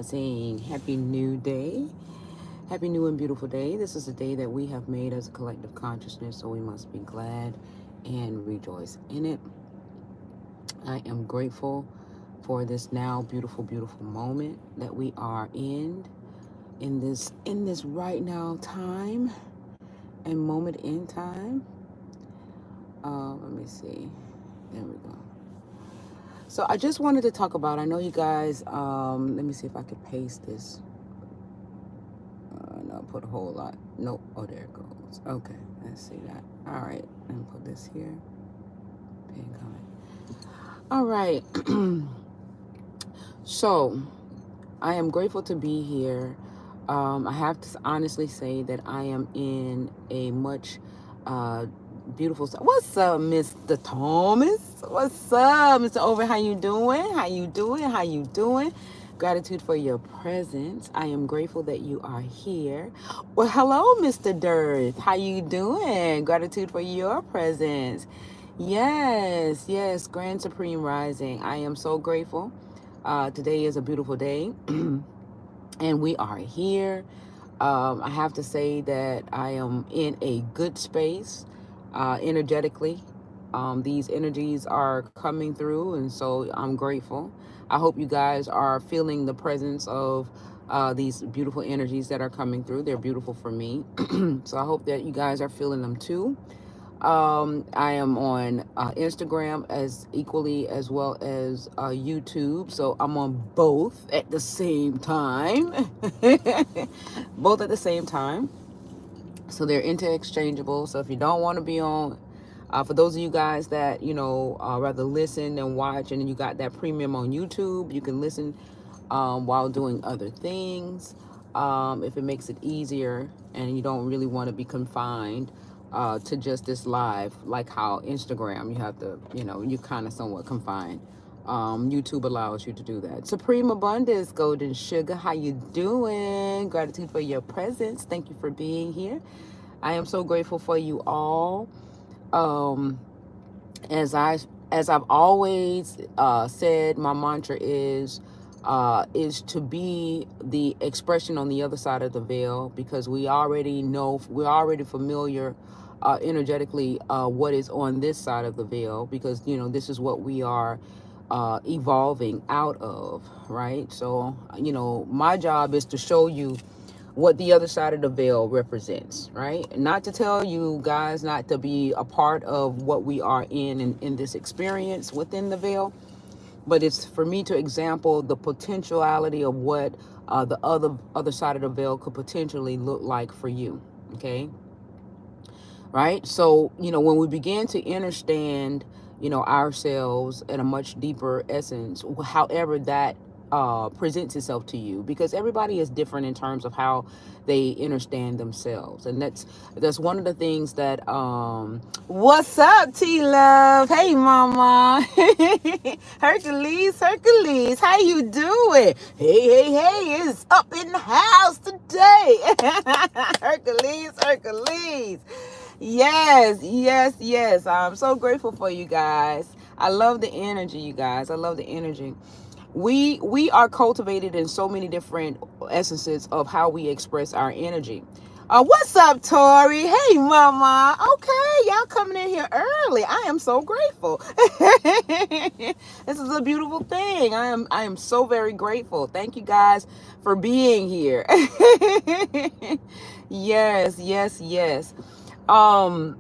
Saying happy new day, happy new and beautiful day. This is a day that we have made as a collective consciousness, so we must be glad and rejoice in it. I am grateful for this now beautiful moment that we are in this right now time and moment in time. Let me see. There we go. So I just wanted to talk about. I know you guys. Let me see if I could paste this. No, put a whole lot. Nope. Oh, there it goes. Okay, let's see that. All right, let me put this here. Pin comment. All right. So, I am grateful to be here. I have to honestly say that I am in a much beautiful. What's up, Mr. Thomas? What's up, Mr. Over? How you doing? How you doing? How you doing? Gratitude for your presence. I am grateful that you are here. Well, hello, Mr. Dearth. How you doing? Gratitude for your presence. Yes, Grand Supreme Rising. I am so grateful. Today is a beautiful day, and we are here. I have to say that I am in a good space energetically. These energies are coming through, and so I'm grateful. I hope you guys are feeling the presence of these beautiful energies that are coming through. They're beautiful for me. So I hope that you guys are feeling them too. I am on Instagram as equally as well as YouTube. So I'm on both at the same time. Both at the same time. So they're interchangeable. So if you don't want to be on, for those of you guys that, rather listen than watch, and you got that premium on YouTube, you can listen while doing other things. If it makes it easier and you don't really want to be confined to just this live, like how Instagram, you have to, you kind of somewhat confined. YouTube allows you to do that. Supreme Abundance, Golden Sugar, how you doing? Gratitude for your presence. Thank you for being here. I am so grateful for you all. Um, as I've always said, my mantra is to be the expression on the other side of the veil, because we're already familiar energetically what is on this side of the veil, because this is what we are evolving out of, right? So my job is to show you what the other side of the veil represents, right? Not to tell you guys not to be a part of what we are in this experience within the veil, but it's for me to example the potentiality of what the other side of the veil could potentially look like for you. Okay, right? So when we begin to understand ourselves at a much deeper essence, however that presents itself to you, because everybody is different in terms of how they understand themselves, and that's one of the things that what's up, T Love? Hey, Mama. Hercules, how you doing? Hey, it's up in the house today. Hercules. Yes. I'm so grateful for you guys. I love the energy, you guys. I love the energy. We are cultivated in so many different essences of how we express our energy. What's up, Tori? Hey, Mama. Okay, y'all coming in here early. I am so grateful. This is a beautiful thing. I am so very grateful. Thank you guys for being here. Yes. Um,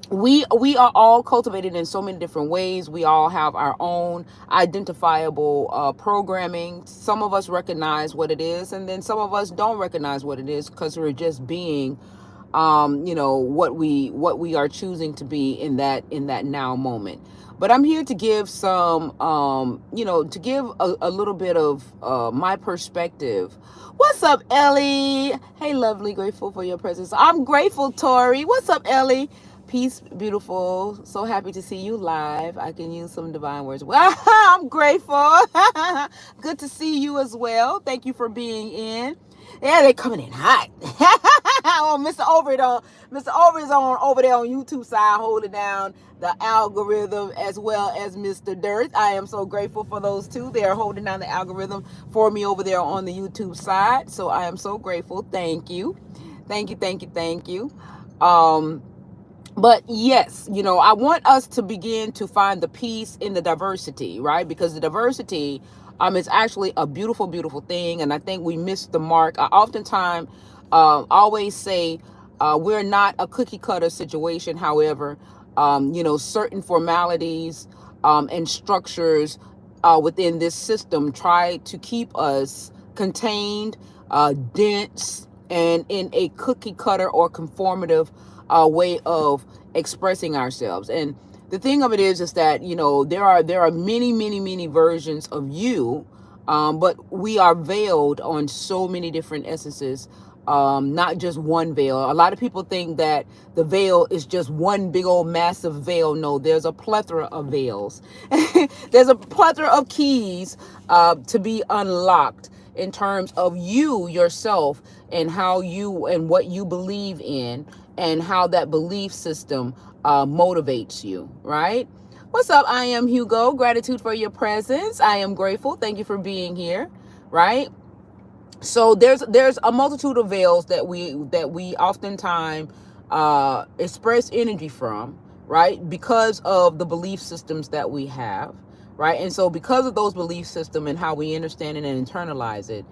we are all cultivated in so many different ways. We all have our own identifiable programming. Some of us recognize what it is, and then some of us don't recognize what it is, because we're just being what we are choosing to be in that now moment. But I'm here to give some to give a little bit of my perspective. What's up, Ellie? Hey, lovely, grateful for your presence. I'm grateful, Tori. What's up, Ellie? Peace, beautiful. So happy to see you live. I can use some divine words. Well, I'm grateful. Good to see you as well. Thank you for being in. Yeah, they're coming in hot. Oh, Mr. Over is on over there on YouTube side holding down the algorithm as well as Mr. Dirt. I am so grateful for those two. They are holding down the algorithm for me over there on the YouTube side. So I am so grateful. Thank you. Thank you, thank you, thank you. Um, but yes, I want us to begin to find the peace in the diversity, right? Because the diversity is actually a beautiful, beautiful thing. And I think we miss the mark. I oftentimes always say we're not a cookie cutter situation. However, certain formalities and structures within this system try to keep us contained, dense, and in a cookie cutter or conformative way of expressing ourselves. And the thing of it is that there are many, many, many versions of you, but we are veiled on so many different essences. Not just one veil. A lot of people think that the veil is just one big old massive veil. No, there's a plethora of veils. There's a plethora of keys to be unlocked in terms of you yourself and how you and what you believe in and how that belief system motivates you, right? What's up? I am Hugo. Gratitude for your presence. I am grateful. Thank you for being here, right? So there's a multitude of veils that we oftentimes express energy from, right? Because of the belief systems that we have, right? And so because of those belief systems and how we understand it and internalize it,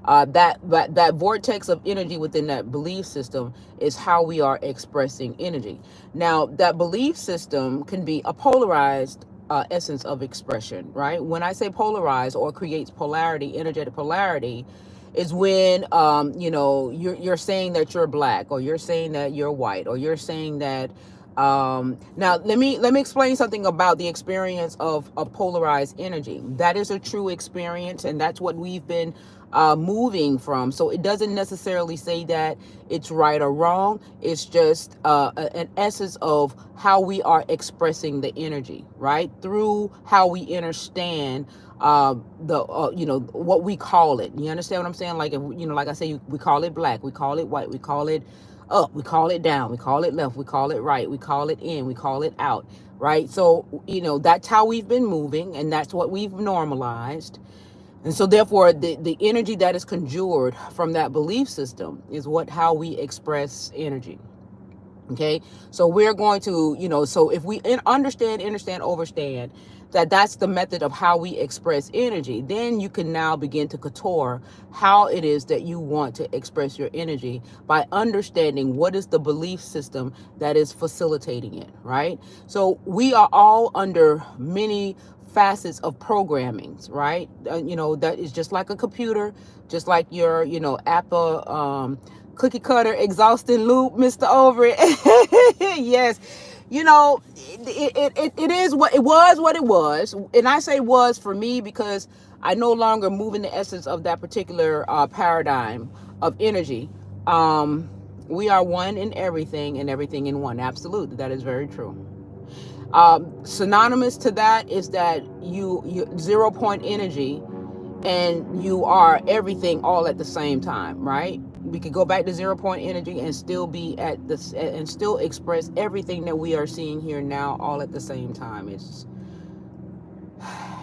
that vortex of energy within that belief system is how we are expressing energy. Now, that belief system can be a polarized essence of expression, right? When I say polarized or creates polarity, energetic polarity, is when you're saying that you're black, or you're saying that you're white, or you're saying that now let me explain something about the experience of a polarized energy. That is a true experience, and that's what we've been moving from. So it doesn't necessarily say that it's right or wrong. It's just an essence of how we are expressing the energy, right? Through how we understand the what we call it. You understand what I'm saying? Like, if like I say, we call it black, we call it white, we call it up, we call it down, we call it left, we call it right, we call it in, we call it out, right? So that's how we've been moving, and that's what we've normalized. And so therefore the energy that is conjured from that belief system is how we express energy. Okay, so we're going to, so if we understand, overstand that that's the method of how we express energy, then you can now begin to couture how it is that you want to express your energy by understanding what is the belief system that is facilitating it, right? So we are all under many facets of programmings, right? That is just like a computer, just like your, Apple, cookie cutter exhausting loop, Mr. Over it. Yes, it is what it was. And I say was for me because I no longer move in the essence of that particular paradigm of energy. We are one in everything and everything in one. Absolutely, that is very true. Synonymous to that is that you 0 point energy, and you are everything all at the same time, right? We could go back to 0 point energy and still be at this and still express everything that we are seeing here now all at the same time.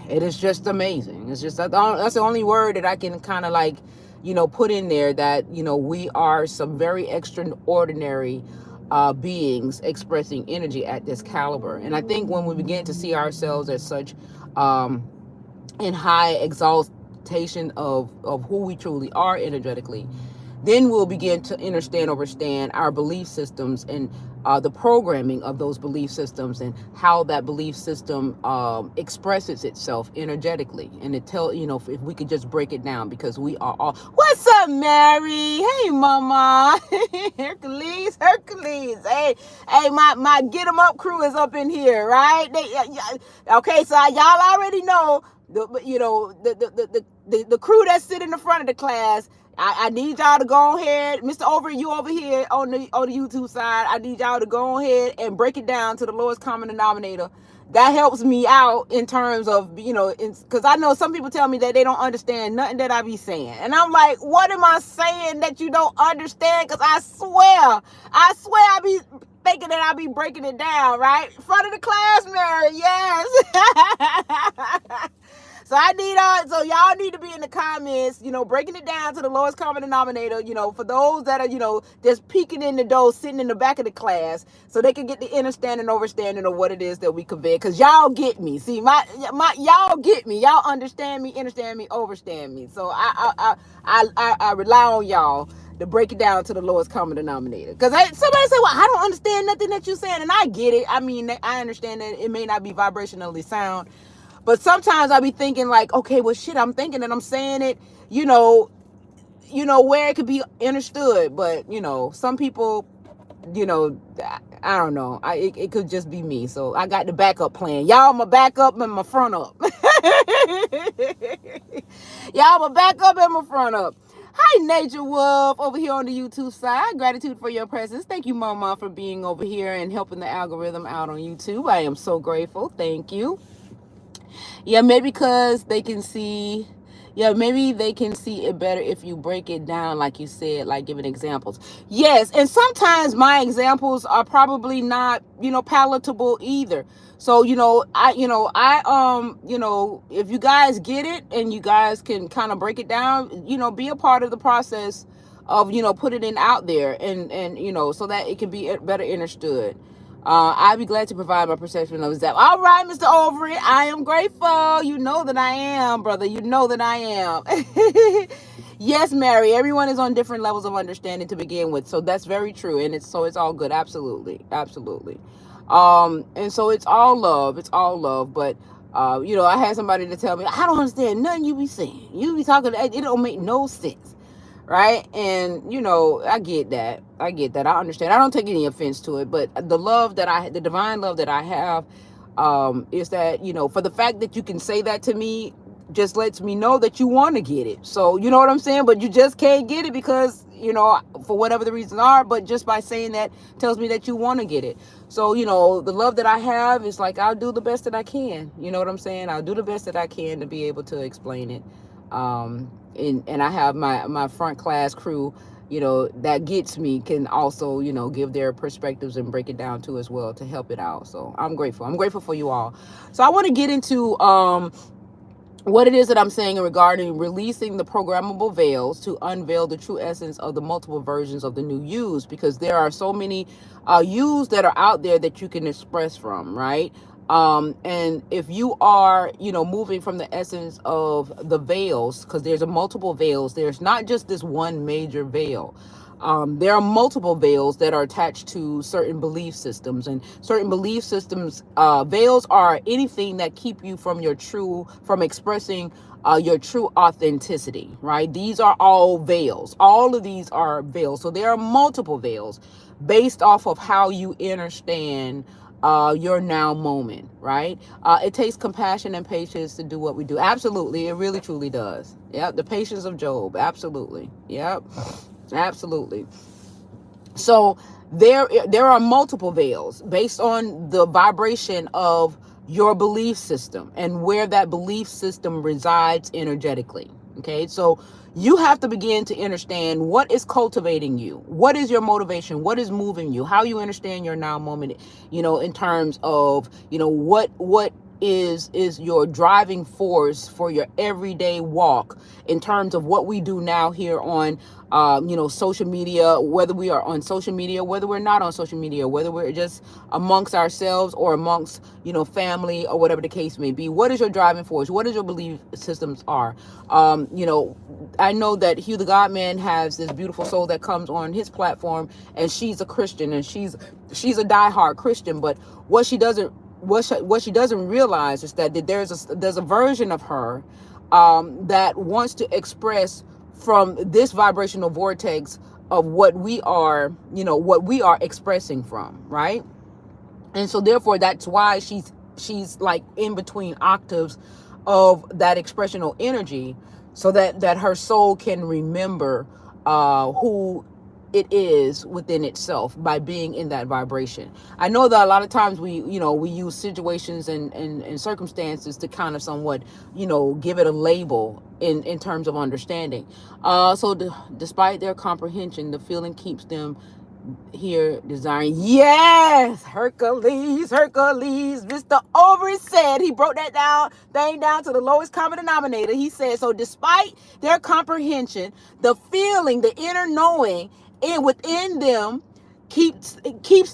It is just amazing. It's just that's the only word that I can kind of like put in there, that we are some very extraordinary beings expressing energy at this caliber. And I think when we begin to see ourselves as such, in high exaltation of who we truly are energetically, then we'll begin to understand our belief systems and the programming of those belief systems, and how that belief system expresses itself energetically. And if we could just break it down, because we are all. What's up, Mary? Hey, Mama. Hercules. Hey, my Get 'em Up crew is up in here, right? Okay, so y'all already know the crew that sit in the front of the class. I need y'all to go ahead, Mr. Over, you over here on the YouTube side. I need y'all to go ahead and break it down to the lowest common denominator. that helps me out in terms of, because I know some people tell me that they don't understand nothing that I be saying. And I'm like, what am I saying that you don't understand? Because I swear I be thinking that I be breaking it down, right? In front of the class, Mary, yes. So y'all need to be in the comments, breaking it down to the lowest common denominator, for those that are, just peeking in the door, sitting in the back of the class, so they can get the understanding, overstanding of what it is that we convey. Cause y'all get me. See, y'all get me. Y'all understand me, overstand me. So I rely on y'all to break it down to the lowest common denominator. Because somebody say, well, I don't understand nothing that you're saying. And I get it. I mean, I understand that it may not be vibrationally sound. But sometimes I be thinking like, okay, well, shit, I'm thinking and I'm saying it, where it could be understood. But, some people, I don't know. It could just be me. So I got the backup plan. Y'all my backup and my front up. Y'all my backup and my front up. Hi, Nature Wolf, over here on the YouTube side. Gratitude for your presence. Thank you, Mama, for being over here and helping the algorithm out on YouTube. I am so grateful. Thank you. Yeah, maybe because they can see, maybe they can see it better if you break it down, like you said, like giving examples. Yes, and sometimes my examples are probably not, palatable either. So, if you guys get it and you guys can kind of break it down, be a part of the process of, putting it out there and so that it can be better understood. I'd be glad to provide my perception of that. All right, Mr. Overy, I am grateful. You know that I am, brother. You know that I am. Yes, Mary. Everyone is on different levels of understanding to begin with, so that's very true, and it's all good. Absolutely, absolutely. And so it's all love. It's all love. But I had somebody to tell me, I don't understand nothing you be saying. You be talking. It don't make no sense. Right. And, I get that. I understand. I don't take any offense to it. But the divine love that I have is that, for the fact that you can say that to me just lets me know that you want to get it. So, you know what I'm saying? But you just can't get it because, for whatever the reasons are. But just by saying that tells me that you want to get it. So, the love that I have is like, I'll do the best that I can. You know what I'm saying? I'll do the best that I can to be able to explain it. And I have my front class crew, that gets me can also, give their perspectives and break it down too as well to help it out. So I'm grateful. I'm grateful for you all. So I want to get into what it is that I'm saying regarding releasing the programmable veils to unveil the true essence of the multiple versions of the new yous, because there are so many yous that are out there that you can express from, right? And if you are, moving from the essence of the veils, because there's a multiple veils, there's not just this one major veil. There are multiple veils that are attached to certain belief systems, and certain belief systems, veils are anything that keep you from expressing your true authenticity, right? These are all veils. All of these are veils. So there are multiple veils based off of how you understand your now moment, right? It takes compassion and patience to do what we do. Absolutely. It really, truly does. Yep. The patience of Job. Absolutely. Yep. Absolutely. So there are multiple veils based on the vibration of your belief system and where that belief system resides energetically. Okay, so you have to begin to understand what is cultivating you, what is your motivation, what is moving you, how you understand your now moment, in terms of, what is your driving force for your everyday walk, in terms of what we do now here on social media, whether we are on social media, whether we're not on social media, whether we're just amongst ourselves or amongst, family or whatever the case may be. What is your driving force? What is your belief systems are? I know that Hugh the Godman has this beautiful soul that comes on his platform, and she's a Christian, and she's a diehard Christian. But what she doesn't realize is that there's a version of her that wants to express from this vibrational vortex of what we are expressing from, right? And so therefore that's why she's like in between octaves of that expressional energy, so that her soul can remember who it is within itself by being in that vibration. I know that a lot of times we use situations and circumstances to kind of somewhat, give it a label in terms of understanding. Despite their comprehension, the feeling keeps them here desiring. Yes, Hercules, Mr. Overy said, he broke that down to the lowest common denominator. He said, so despite their comprehension, the feeling, the inner knowing within them keeps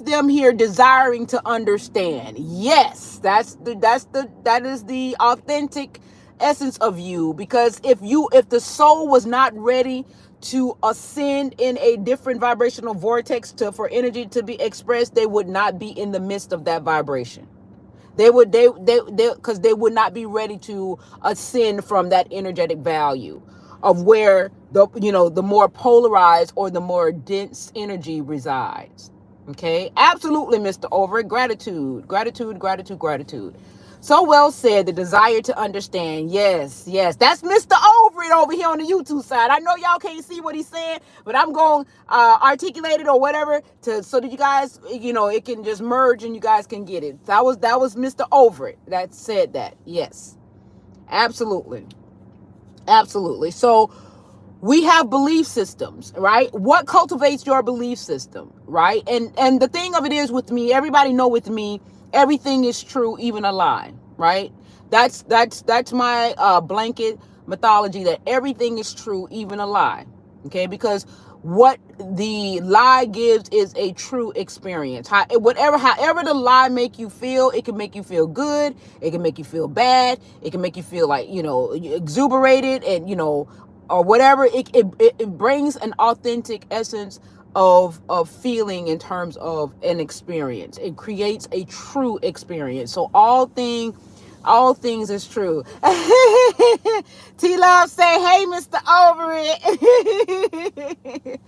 them here desiring to understand. Yes, that is the authentic essence of you. Because if the soul was not ready to ascend in a different vibrational vortex for energy to be expressed, they would not be in the midst of that vibration. Because they would not be ready to ascend from that energetic value of where the more polarized or the more dense energy resides. Okay, absolutely, Mr. Over. Gratitude. So well said. The desire to understand. Yes. That's Mr. Over it over here on the YouTube side. I know y'all can't see what he's saying, but I'm going articulate it or whatever so that you guys, it can just merge and you guys can get it. That was Mr. Over it that said that. Yes, absolutely. So we have belief systems, right? What cultivates your belief system, right? And the thing of it is, with me, everybody know with me, everything is true, even a lie, right? That's my blanket mythology, that everything is true, even a lie. Okay, because what the lie gives is a true experience. However the lie make you feel, it can make you feel good, it can make you feel bad, it can make you feel like, exuberated and, or whatever. It brings an authentic essence of feeling in terms of an experience. It creates a true experience. So all things is true. T Love say, hey, Mr. Over it.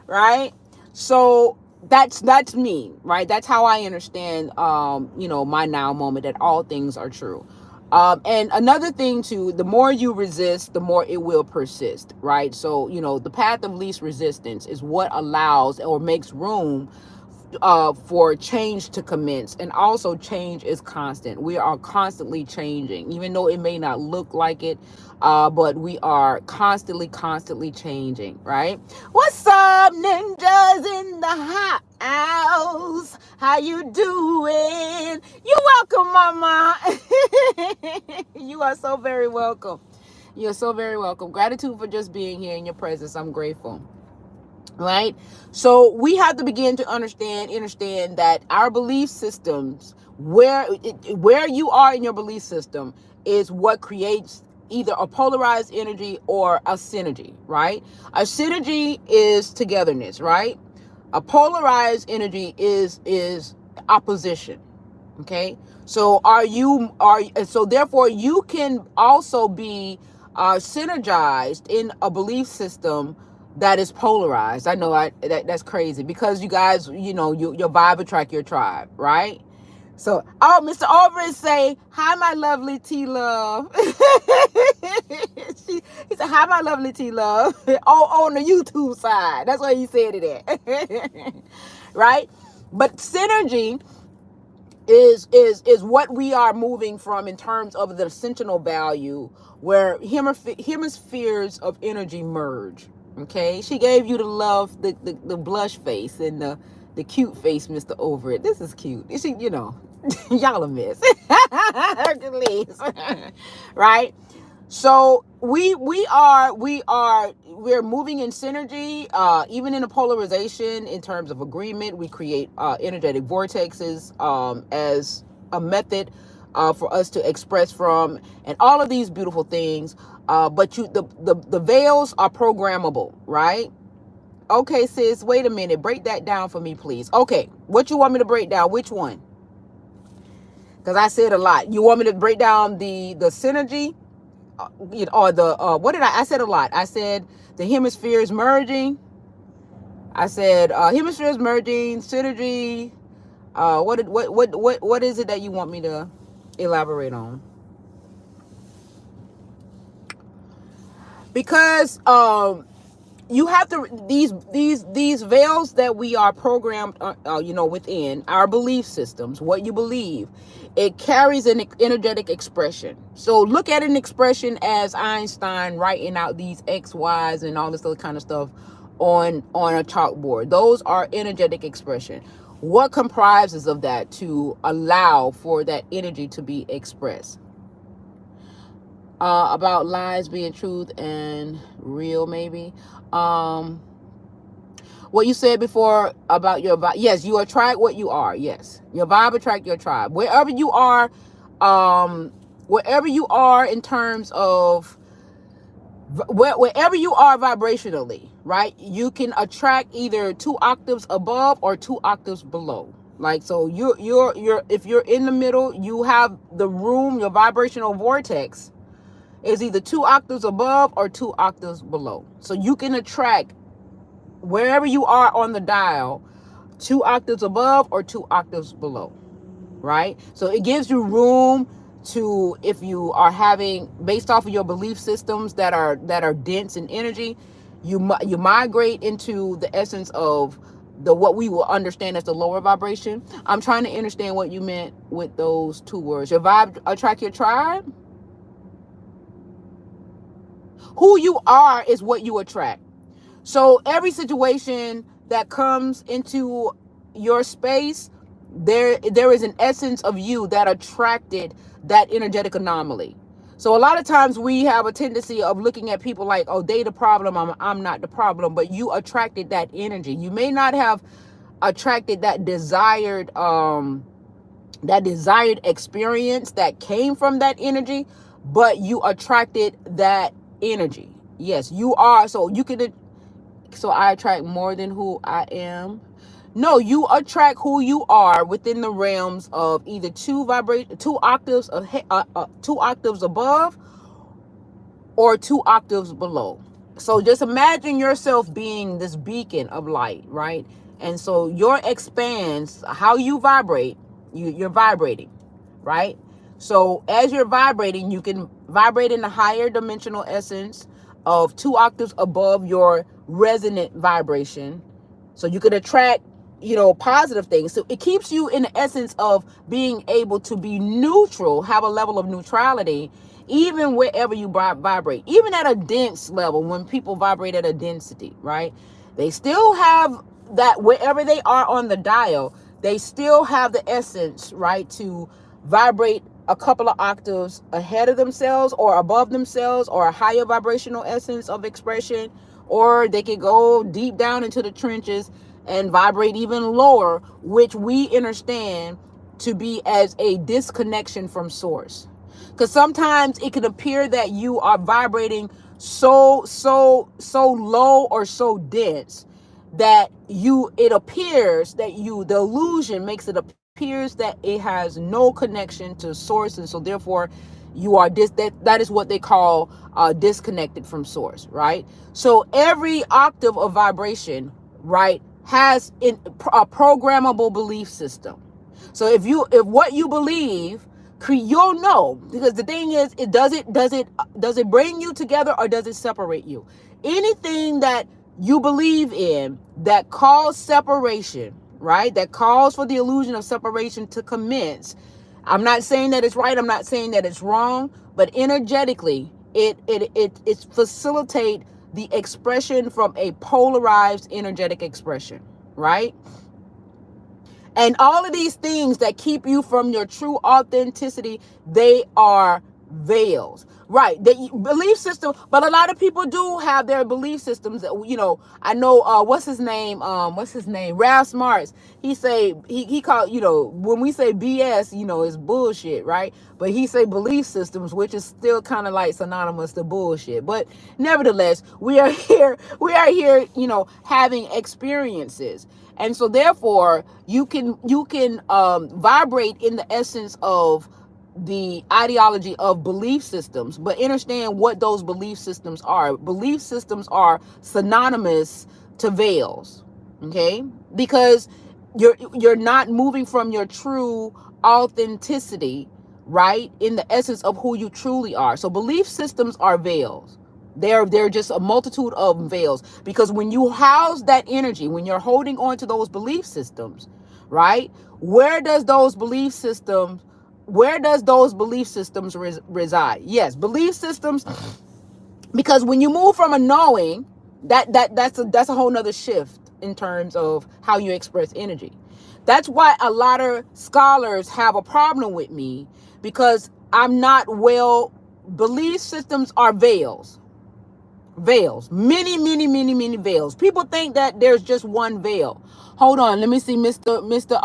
Right? So that's me, right? That's how I understand my now moment, that all things are true. And another thing too, the more you resist, the more it will persist, right? So, the path of least resistance is what allows or makes room for change to commence. And also, change is constant. We are constantly changing, even though it may not look like it, but we are constantly changing, right? What's up, ninjas in the house? How you doing? You welcome, mama. You are so very welcome. You're so very welcome. Gratitude for just being here in your presence. I'm grateful. Right? So we have to begin to understand that our belief systems, where you are in your belief system, is what creates either a polarized energy or a synergy, right? A synergy is togetherness, right? A polarized energy is opposition. Okay, so so therefore you can also be synergized in a belief system that is polarized. I know that's crazy, because you guys, your vibe attract your tribe, right? So, Mr. Overy say, hi, my lovely T Love. He said, hi, my lovely T Love. On the YouTube side. That's why he said it at. Right? But synergy is what we are moving from in terms of the ascensional value, where hemispheres of energy merge. Okay, she gave you the love, the blush face and the cute face, Mr. Over It. This is cute. She, y'all a mess. Hercules. Right? So we're moving in synergy, even in a polarization. In terms of agreement, we create energetic vortexes as a method for us to express from, and all of these beautiful things. But the veils are programmable, right? Okay, sis, wait a minute. Break that down for me, please. Okay, what you want me to break down? Which one? Because I said a lot. You want me to break down the synergy? Or the what did I said a lot. I said the hemispheres merging. I said hemispheres merging, synergy. What is it that you want me to elaborate on? Because you have to these veils that we are programmed within our belief systems, what you believe, it carries an energetic expression. So look at an expression as Einstein writing out these X, Y's, and all this other kind of stuff on a chalkboard. Those are energetic expression. What comprises of that to allow for that energy to be expressed? About lies being truth and real, maybe. um what you said before about your vibe. Yes, you attract what you are. Yes, your vibe attract your tribe. Um wherever you are in terms of wherever you are vibrationally, right? You can attract either 2 octaves above or 2 octaves below. Like, so you're if you're in the middle, you have the room, your vibrational vortex is either 2 octaves above or 2 octaves below. So you can attract wherever you are on the dial, 2 octaves above or 2 octaves below, right? So it gives you room to, if you are having, based off of your belief systems that are dense in energy, you migrate into the essence of the what we will understand as the lower vibration. I'm trying to understand what you meant with those 2 words. Your vibe attract your tribe. Who you are is what you attract. So every situation that comes into your space, there is an essence of you that attracted that energetic anomaly. So a lot of times we have a tendency of looking at people like, oh, they the problem, I'm not the problem, but you attracted that energy. You may not have attracted that desired experience that came from that energy, but you attracted that energy. Yes, you are. So I attract more than who I am. No, you attract who you are within the realms of either 2 octaves above or 2 octaves below. So just imagine yourself being this beacon of light, right? And so your expands, how you vibrate, you're vibrating, right? So as you're vibrating, you can vibrate in a higher dimensional essence of 2 octaves above your resonant vibration. So you could attract, positive things. So it keeps you in the essence of being able to be neutral, have a level of neutrality, even wherever you vibrate, even at a dense level. When people vibrate at a density, right, they still have that, wherever they are on the dial, they still have the essence, right, to vibrate a couple of octaves ahead of themselves or above themselves, or a higher vibrational essence of expression, or they could go deep down into the trenches and vibrate even lower, which we understand to be as a disconnection from source. Because sometimes it can appear that you are vibrating so low or so dense that it appears that the illusion makes it appears that it has no connection to source, and so therefore you are that is what they call disconnected from source, right? So every octave of vibration, right, has a programmable belief system. So if what you believe, you'll know, because the thing is, does it bring you together or does it separate you? Anything that you believe in that calls separation, right, that calls for the illusion of separation to commence. I'm not saying that it's right, I'm not saying that it's wrong, but energetically it facilitate the expression from a polarized energetic expression, right? And all of these things that keep you from your true authenticity, they are veils, right? The belief system, but a lot of people do have their belief systems that, I know, what's his name, Ralph Smarts. He called, when we say BS, it's bullshit, right? But he say belief systems, which is still kind of like synonymous to bullshit. But nevertheless, we are here, having experiences. And so therefore you can vibrate in the essence of the ideology of belief systems, but understand what those belief systems are. Belief systems are synonymous to veils, okay? Because you're not moving from your true authenticity, right, in the essence of who you truly are. So belief systems are veils, They're just a multitude of veils, because when you house that energy, when you're holding on to those belief systems, right? Where does those belief systems reside? Yes, belief systems, because when you move from a knowing, that's a whole nother shift in terms of how you express energy. That's why a lot of scholars have a problem with me, because I'm not well. Belief systems are veils. Veils. Many veils. People think that there's just one veil. Hold on, let me see. Mr.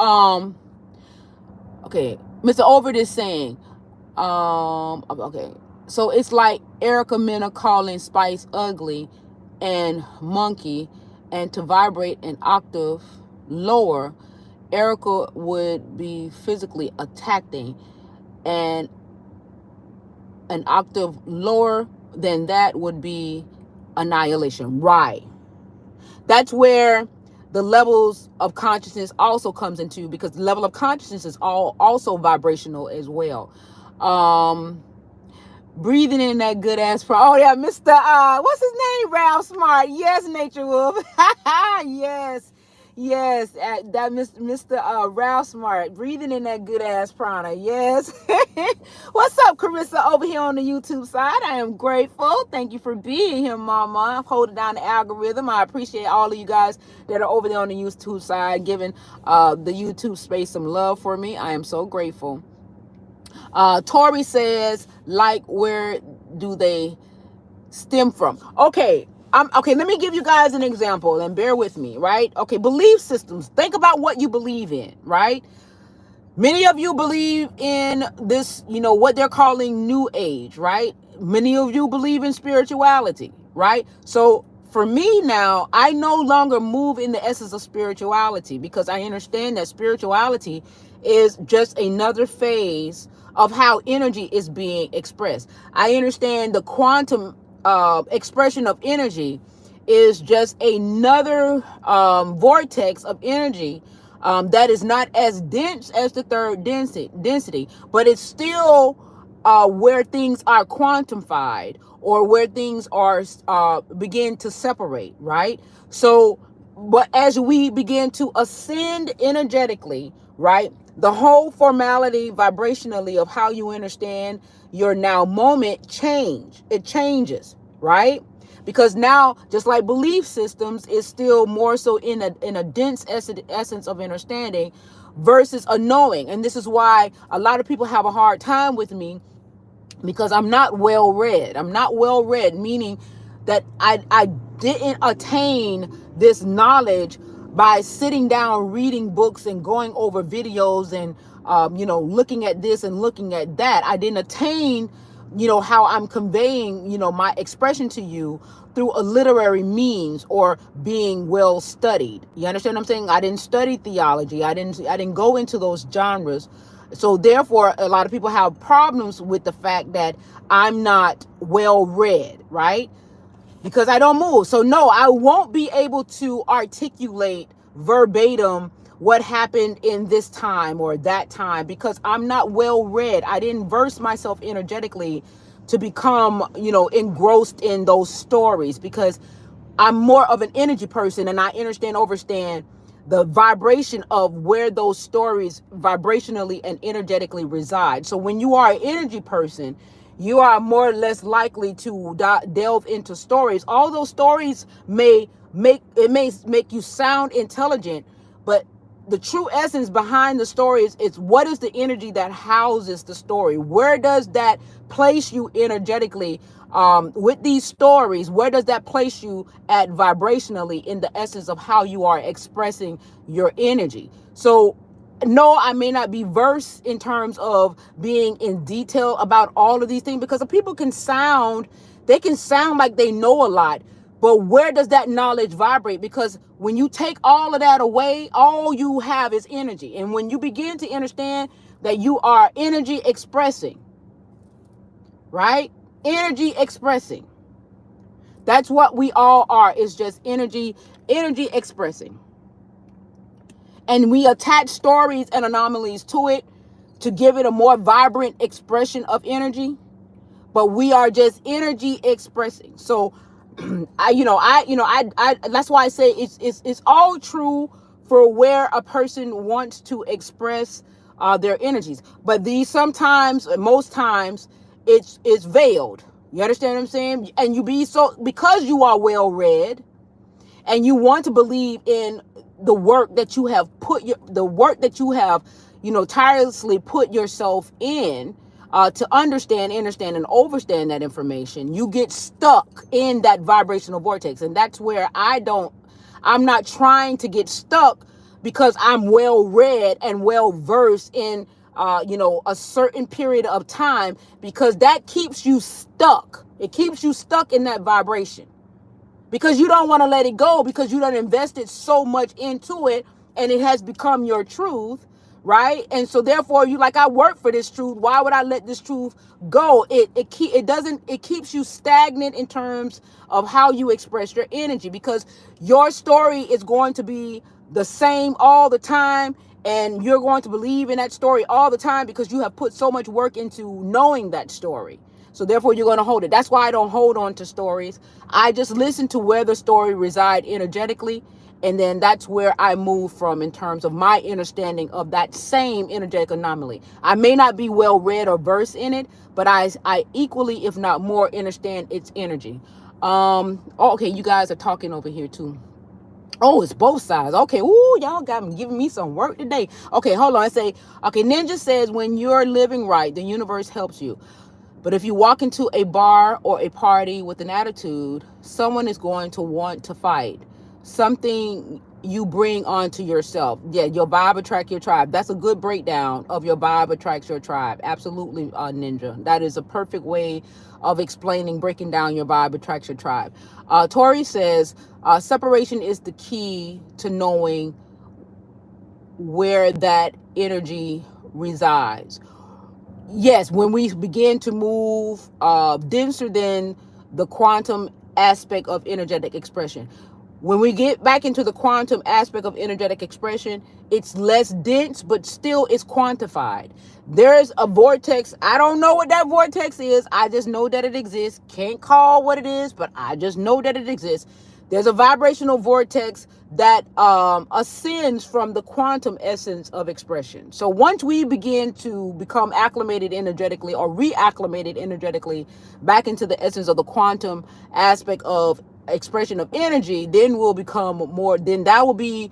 Overt is saying, okay. So it's like Erica Mena calling Spice ugly and monkey, and to vibrate an octave lower, Erica would be physically attacking, and an octave lower than that would be annihilation. Right. That's where the levels of consciousness also comes into, because the level of consciousness is also vibrational as well. Breathing in that good ass oh yeah, Mr. What's his name? Ralph Smart. Yes, Nature Wolf. Yes, that Mr. Ralph Smart, breathing in that good ass prana. Yes. What's up, Carissa, over here on the YouTube side? I am grateful. Thank you for being here, Mama. I'm holding down the algorithm. I appreciate all of you guys that are over there on the YouTube side, giving the YouTube space some love for me. I am so grateful. Tori says, like, where do they stem from? Okay. Okay, let me give you guys an example and bear with me, right? Okay, belief systems. Think about what you believe in, right? Many of you believe in this, what they're calling new age, right? Many of you believe in spirituality, right? So for me now, I no longer move in the essence of spirituality, because I understand that spirituality is just another phase of how energy is being expressed. I understand the quantum expression of energy is just another vortex of energy that is not as dense as the third density, but it's still where things are quantified, or where things are begin to separate, right? So, but as we begin to ascend energetically, right, the whole formality vibrationally of how you understand your now moment it changes, right? Because now, just like belief systems is still more so in a dense essence of understanding versus a knowing. And this is why a lot of people have a hard time with me, because I'm not well read. I'm not well read, meaning that I didn't attain this knowledge by sitting down, reading books and going over videos and, looking at this and looking at that. I didn't attain, how I'm conveying, my expression to you through a literary means or being well studied. You understand what I'm saying? I didn't study theology. I didn't go into those genres. So therefore, a lot of people have problems with the fact that I'm not well read, right? Because I don't move. So no, I won't be able to articulate verbatim what happened in this time or that time, because I'm not well read. I didn't verse myself energetically to become, engrossed in those stories, because I'm more of an energy person, and I understand the vibration of where those stories vibrationally and energetically reside. So when you are an energy person, you are more or less likely to delve into stories. All those stories may make you sound intelligent, but the true essence behind the story is what is the energy that houses the story? Where does that place you energetically with these stories? Where does that place you at vibrationally in the essence of how you are expressing your energy? So no, I may not be versed in terms of being in detail about all of these things, because people can sound like they know a lot, but where does that knowledge vibrate? Because when you take all of that away, all you have is energy. And when you begin to understand that you are energy expressing, right? Energy expressing. That's what we all are, is just energy expressing. And we attach stories and anomalies to it to give it a more vibrant expression of energy. but we are just energy expressing. So I that's why I say it's all true for where a person wants to express their energies. But these sometimes, most times, it's veiled. You understand what I'm saying? And you be so, because you are well read and you want to believe in the work that you have the work that you have, tirelessly put yourself in, to understand and overstand that information, you get stuck in that vibrational vortex. And that's where I'm not trying to get stuck, because I'm well read and well versed in a certain period of time, because that keeps you stuck. It keeps you stuck in that vibration, because you don't want to let it go, because you done invested so much into it, and it has become your truth, right? And so therefore you like, I work for this truth, why would I let this truth go? It keeps you stagnant in terms of how you express your energy, because your story is going to be the same all the time, and you're going to believe in that story all the time, because you have put so much work into knowing that story. So therefore you're going to hold it. That's why I don't hold on to stories. I just listen to where the story reside energetically, and then that's where I move from in terms of my understanding of that same energetic anomaly. I may not be well read or versed in it, but I equally, if not more, understand its energy. Okay, you guys are talking over here too. Oh, it's both sides. Okay. Ooh, y'all got me giving me some work today. Okay, hold on. I say, okay, Ninja says, when you're living right, the universe helps you. But if you walk into a bar or a party with an attitude, someone is going to want to fight. Something you bring onto yourself. Yeah, your vibe attracts your tribe. That's a good breakdown of your vibe attracts your tribe. Absolutely, Ninja. That is a perfect way of explaining, breaking down your vibe attracts your tribe. Tori says, separation is the key to knowing where that energy resides. Yes, when we begin to move denser than the quantum aspect of energetic expression. When we get back into the quantum aspect of energetic expression, it's less dense, but still it's quantified. There's a vortex. I don't know what that vortex is. I just know that it exists. Can't call what it is, but I just know that it exists. There's a vibrational vortex that ascends from the quantum essence of expression. So once we begin to become acclimated energetically, or reacclimated energetically back into the essence of the quantum aspect of expression of energy, then we'll become more, then that will be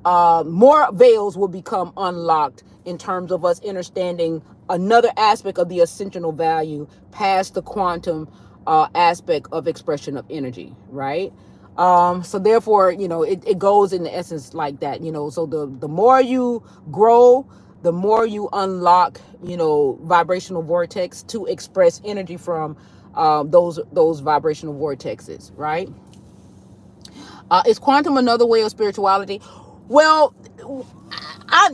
more veils will become unlocked in terms of us understanding another aspect of the ascensional value past the quantum aspect of expression of energy, right? So therefore, it goes in the essence like that, so the more you grow, the more you unlock, vibrational vortex to express energy from those vibrational vortexes, right? Is quantum another way of spirituality? Well,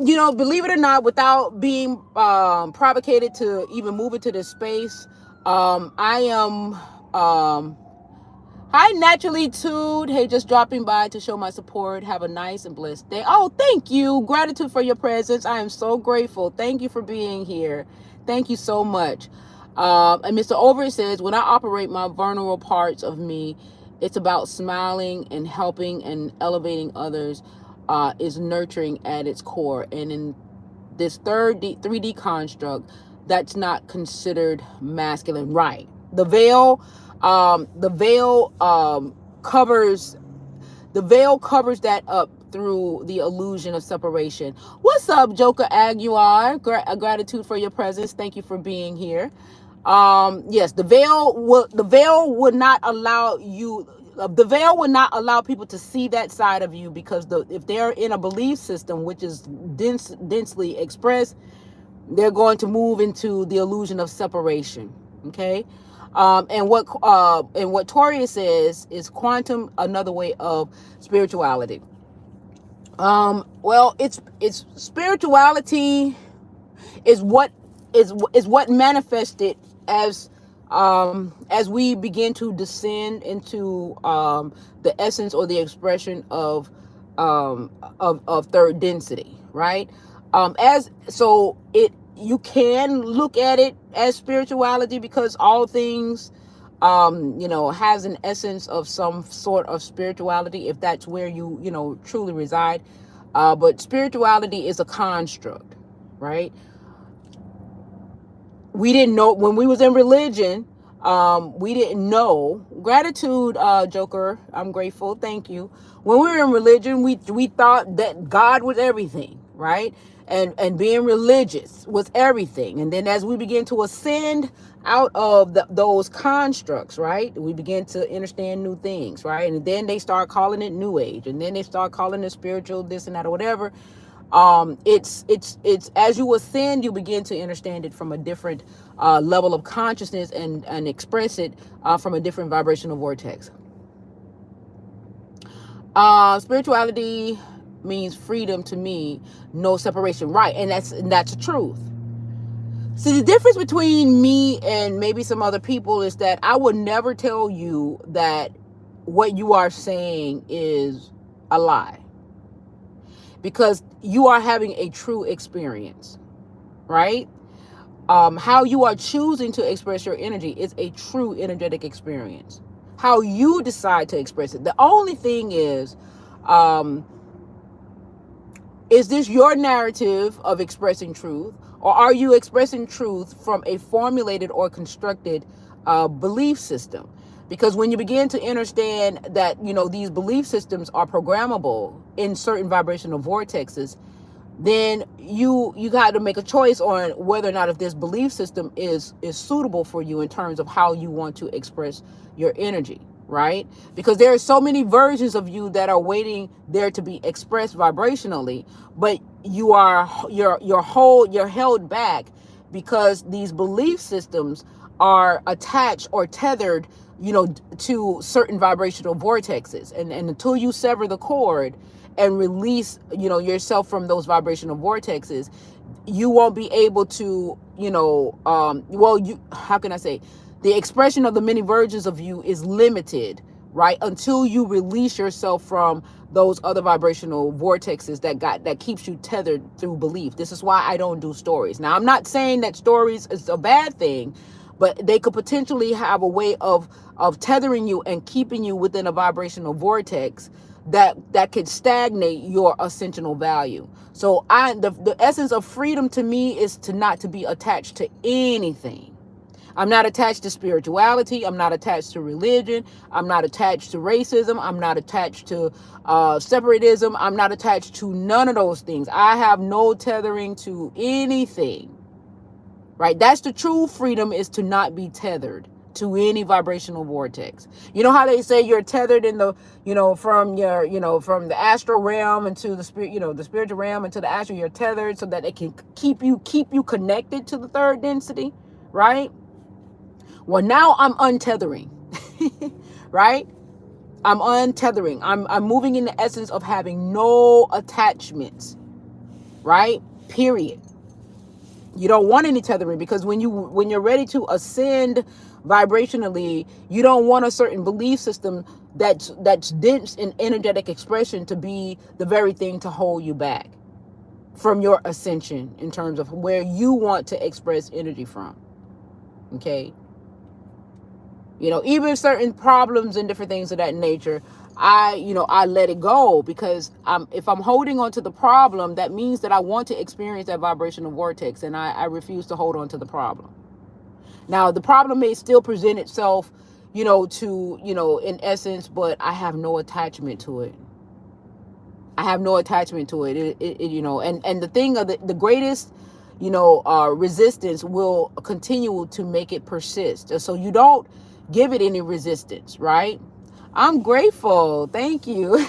believe it or not, without being provocated to even move into this space, I am. Hi, Naturally Tude. Hey, just dropping by to show my support. Have a nice and blessed day. Oh, thank you. Gratitude for your presence. I am so grateful. Thank you for being here. Thank you so much. And Mr. Over says, when I operate my vulnerable parts of me, it's about smiling and helping and elevating others, is nurturing at its core. And in this 3D construct, that's not considered masculine, right? The veil covers that up through the illusion of separation. What's up, Joker Aguiar? Gratitude for your presence. Thank you for being here. Yes, the veil would not allow you. The veil would not allow people to see that side of you, because if they're in a belief system which is densely expressed, they're going to move into the illusion of separation. Okay. And what Toria says is quantum another way of spirituality. Well, it's spirituality is what manifested as we begin to descend into the essence or the expression of third density, right? As so you can look at it as spirituality, because all things has an essence of some sort of spirituality, if that's where you truly reside. But spirituality is a construct, right? We didn't know when we was in religion. We didn't know gratitude. Joker, I'm grateful, thank you. When we were in religion, we thought that God was everything, right? And being religious was everything. And then as we begin to ascend out of those constructs, right, we begin to understand new things, right? And then they start calling it new age, and then they start calling it spiritual this and that or whatever. It's as you ascend, you begin to understand it from a different level of consciousness, and express it from a different vibrational vortex. Spirituality means freedom to me, no separation, right? And that's the truth. See, the difference between me and maybe some other people is that I would never tell you that what you are saying is a lie, because you are having a true experience, right? How you are choosing to express your energy is a true energetic experience. How you decide to express it. The only thing um, is this your narrative of expressing truth, or are you expressing truth from a formulated or constructed belief system? Because when you begin to understand that, these belief systems are programmable in certain vibrational vortexes, then you got to make a choice on whether or not if this belief system is suitable for you in terms of how you want to express your energy, right? Because there are so many versions of you that are waiting there to be expressed vibrationally, but you're held back because these belief systems are attached or tethered, to certain vibrational vortexes, and until you sever the cord and release, yourself from those vibrational vortexes, you won't be able to, how can I say, the expression of the many versions of you is limited, right? Until you release yourself from those other vibrational vortexes that keeps you tethered through belief. This is why I don't do stories. Now, I'm not saying that stories is a bad thing, but they could potentially have a way of tethering you and keeping you within a vibrational vortex that could stagnate your ascensional value. So the essence of freedom to me is not to be attached to anything. I'm not attached to spirituality. I'm not attached to religion. I'm not attached to racism. I'm not attached to separatism. I'm not attached to none of those things. I have no tethering to anything, right? That's the true freedom, is to not be tethered to any vibrational vortex. You know how they say you're tethered in the, from your, from the astral realm into the spirit, the spiritual realm into the astral, you're tethered so that it can keep you connected to the third density, right? Well, now I'm untethering, right? I'm untethering. I'm moving in the essence of having no attachments, right? Period. You don't want any tethering, because when you're ready to ascend vibrationally, you don't want a certain belief system that's dense in energetic expression to be the very thing to hold you back from your ascension in terms of where you want to express energy from. Okay? Even certain problems and different things of that nature, I let it go, because if I'm holding on to the problem, that means that I want to experience that vibrational vortex, and I refuse to hold on to the problem. Now, the problem may still present itself, in essence, but I have no attachment to it. I have no attachment to it. And the thing of the greatest, resistance will continue to make it persist. So you don't give it any resistance, right? I'm grateful. Thank you.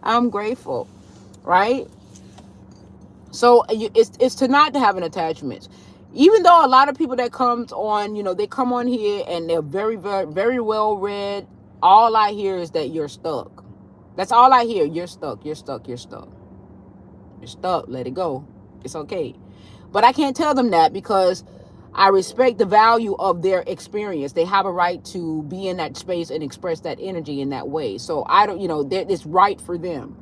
I'm grateful, right? So it's to not to have an attachment. Even though a lot of people that comes on, they come on here and they're very, very, very well read, all I hear is that you're stuck. That's all I hear. You're stuck. You're stuck. You're stuck. You're stuck. Let it go. It's okay. But I can't tell them that, because I respect the value of their experience. They have a right to be in that space and express that energy in that way. So I don't, it's right for them.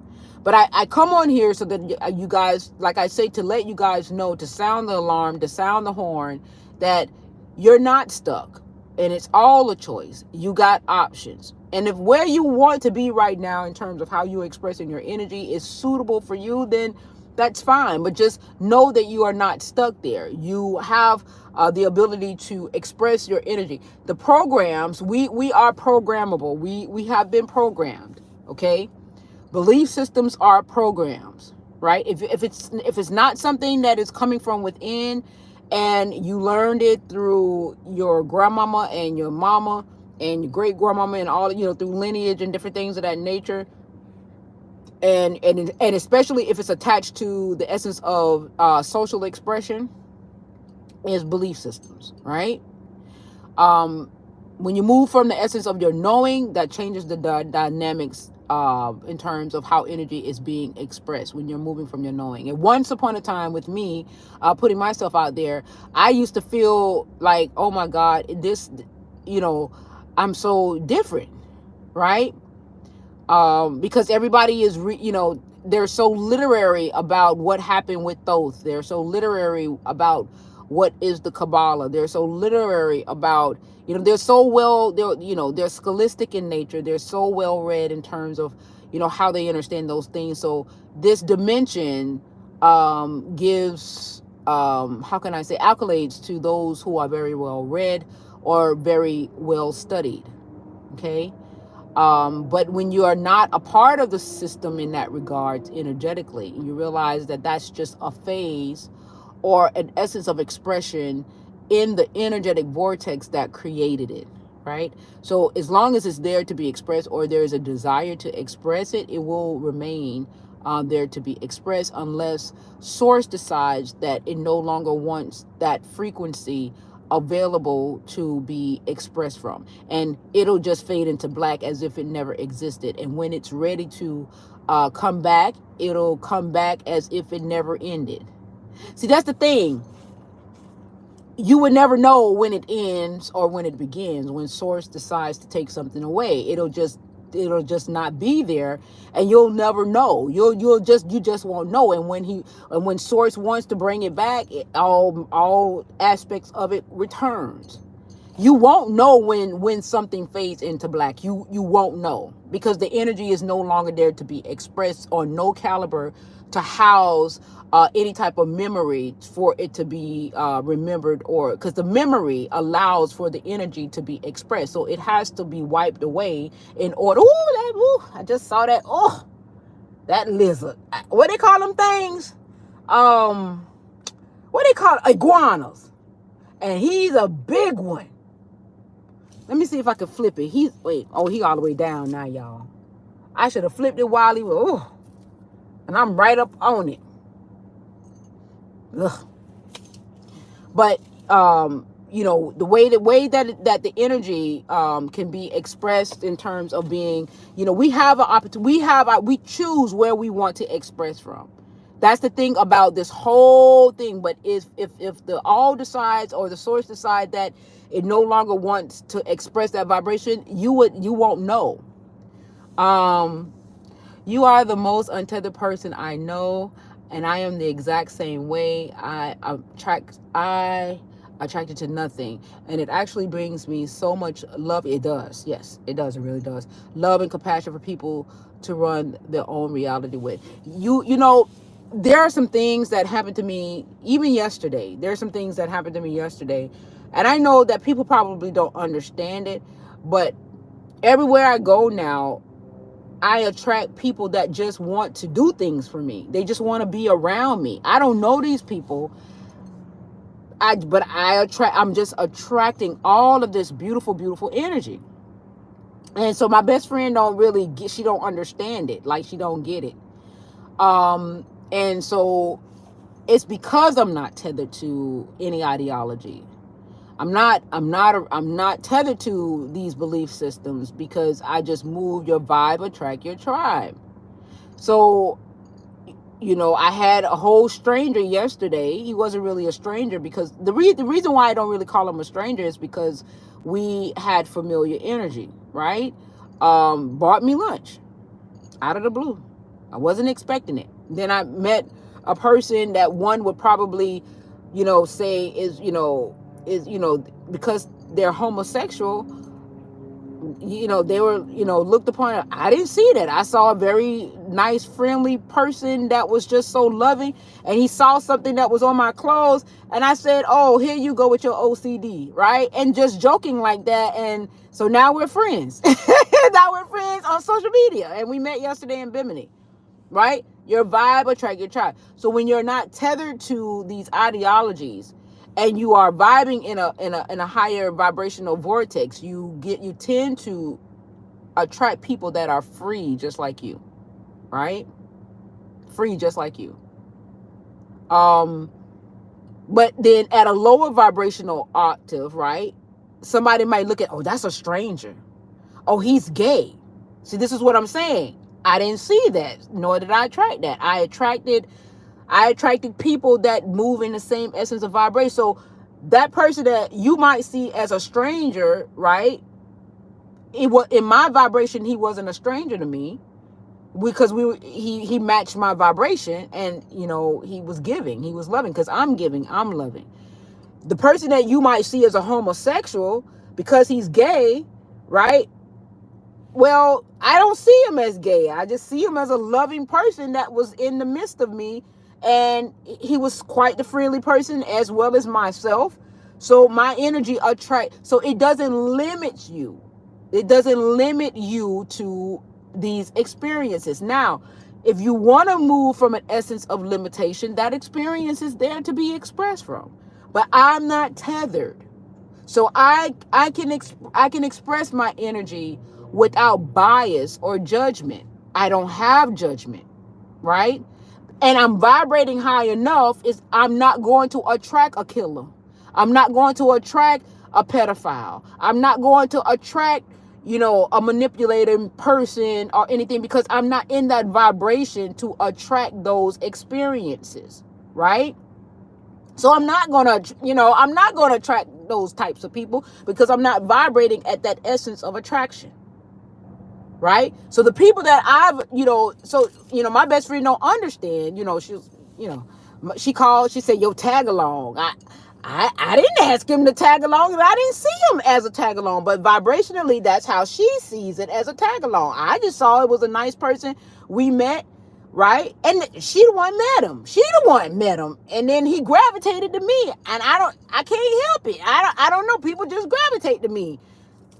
But I come on here so that you guys, like I say, to let you guys know, to sound the alarm, to sound the horn, that you're not stuck. And it's all a choice. You got options. And if where you want to be right now in terms of how you're expressing your energy is suitable for you, then that's fine. But just know that you are not stuck there. You have the ability to express your energy. The programs, we are programmable. We have been programmed. Okay. Belief systems are programs, right? If it's not something that is coming from within, and you learned it through your grandmama and your mama and your great grandmama and all, through lineage and different things of that nature, and especially if it's attached to the essence of social expression, is belief systems, right? um when you move from the essence of your knowing, that changes the dynamics in terms of how energy is being expressed when you're moving from your knowing. And once upon a time, with me putting myself out there, I used to feel like, oh my God, this, you know I'm so different, right? Because everybody is they're so literary about what happened with Thoth. They're so literary about what is the Kabbalah. They're so literary about, they're so well, they're scholastic in nature. They're so well read in terms of, how they understand those things. So this dimension gives, how can I say, accolades to those who are very well read or very well studied. Okay. But when you are not a part of the system in that regard, energetically, you realize that that's just a phase or an essence of expression in the energetic vortex that created it, right? So as long as it's there to be expressed, or there is a desire to express it, it will remain there to be expressed, unless source decides that it no longer wants that frequency available to be expressed from, and it'll just fade into black as if it never existed. And when it's ready to come back, it'll come back as if it never ended. See, that's the thing. You would never know when it ends or when it begins. When source decides to take something away, it'll just not be there, and you'll never know. You just won't know. And when source wants to bring it back, all aspects of it returns. You won't know when something fades into black. You won't know, because the energy is no longer there to be expressed, or no caliber to house any type of memory for it to be remembered, or because the memory allows for the energy to be expressed, so it has to be wiped away in order. I just saw that. Oh, that lizard. What they call them things? What they call iguanas? And he's a big one. Let me see if I can flip it. He all the way down now, y'all. I should have flipped it while he was, and I'm right up on it. Ugh. But the way that the energy can be expressed in terms of being, we have an opportunity. We choose where we want to express from. That's the thing about this whole thing. But if the all decides, or the source decide that it no longer wants to express that vibration, you won't know. You are the most untethered person I know, and I am the exact same way. I attracted to nothing, and it actually brings me so much love. It does. Yes, it does. It really does. Love and compassion for people to run their own reality with. There are some things that happened to me even yesterday. There are some things that happened to me yesterday, and I know that people probably don't understand it, but everywhere I go now, I attract people that just want to do things for me. They just want to be around me. I don't know these people. I'm just attracting all of this beautiful, beautiful energy. And so my best friend she don't understand it. Like, she don't get it. And so it's because I'm not tethered to any ideology. I'm not tethered to these belief systems, because I just move your vibe, attract your tribe. So, I had a whole stranger yesterday. He wasn't really a stranger, because the reason why I don't really call him a stranger is because we had familiar energy, right? Bought me lunch out of the blue. I wasn't expecting it. Then I met a person that one would probably, say is because they're homosexual, they were, looked upon. I didn't see that. I saw a very nice, friendly person that was just so loving. And he saw something that was on my clothes. And I said, oh, here you go with your OCD, right? And just joking like that. And so now we're friends. Now we're friends on social media. And we met yesterday in Bimini, right? Your vibe attract your tribe. So when you're not tethered to these ideologies, and you are vibing in a higher vibrational vortex, you tend to attract people that are free just like you, right? Free just like you. But then at a lower vibrational octave, right? Somebody might look at, oh, that's a stranger. Oh, he's gay. See, this is what I'm saying. I didn't see that, nor did I attract that. I attracted people that move in the same essence of vibration. So that person that you might see as a stranger, right? It was in my vibration. He wasn't a stranger to me because he matched my vibration, and he was giving, he was loving, because I'm giving, I'm loving. The person that you might see as a homosexual because he's gay, right? Well, I don't see him as gay. I just see him as a loving person that was in the midst of me. And he was quite the friendly person as well as myself. So my energy attract. So it doesn't limit you. It doesn't limit you to these experiences. Now, if you want to move from an essence of limitation, that experience is there to be expressed from. But I'm not tethered. So I can express my energy without bias or judgment. I don't have judgment, right? And I'm vibrating high enough, is I'm not going to attract a killer. I'm not going to attract a pedophile. I'm not going to attract, a manipulating person or anything, because I'm not in that vibration to attract those experiences, right? So I'm not going to attract those types of people because I'm not vibrating at that essence of attraction. Right? So the people that my best friend don't understand, she called, she said, yo, tag along. I didn't ask him to tag along, and I didn't see him as a tag along, but vibrationally, that's how she sees it, as a tag along. I just saw it was a nice person. We met, right? And she the one met him. She the one met him. And then he gravitated to me. And I can't help it. I don't know. People just gravitate to me.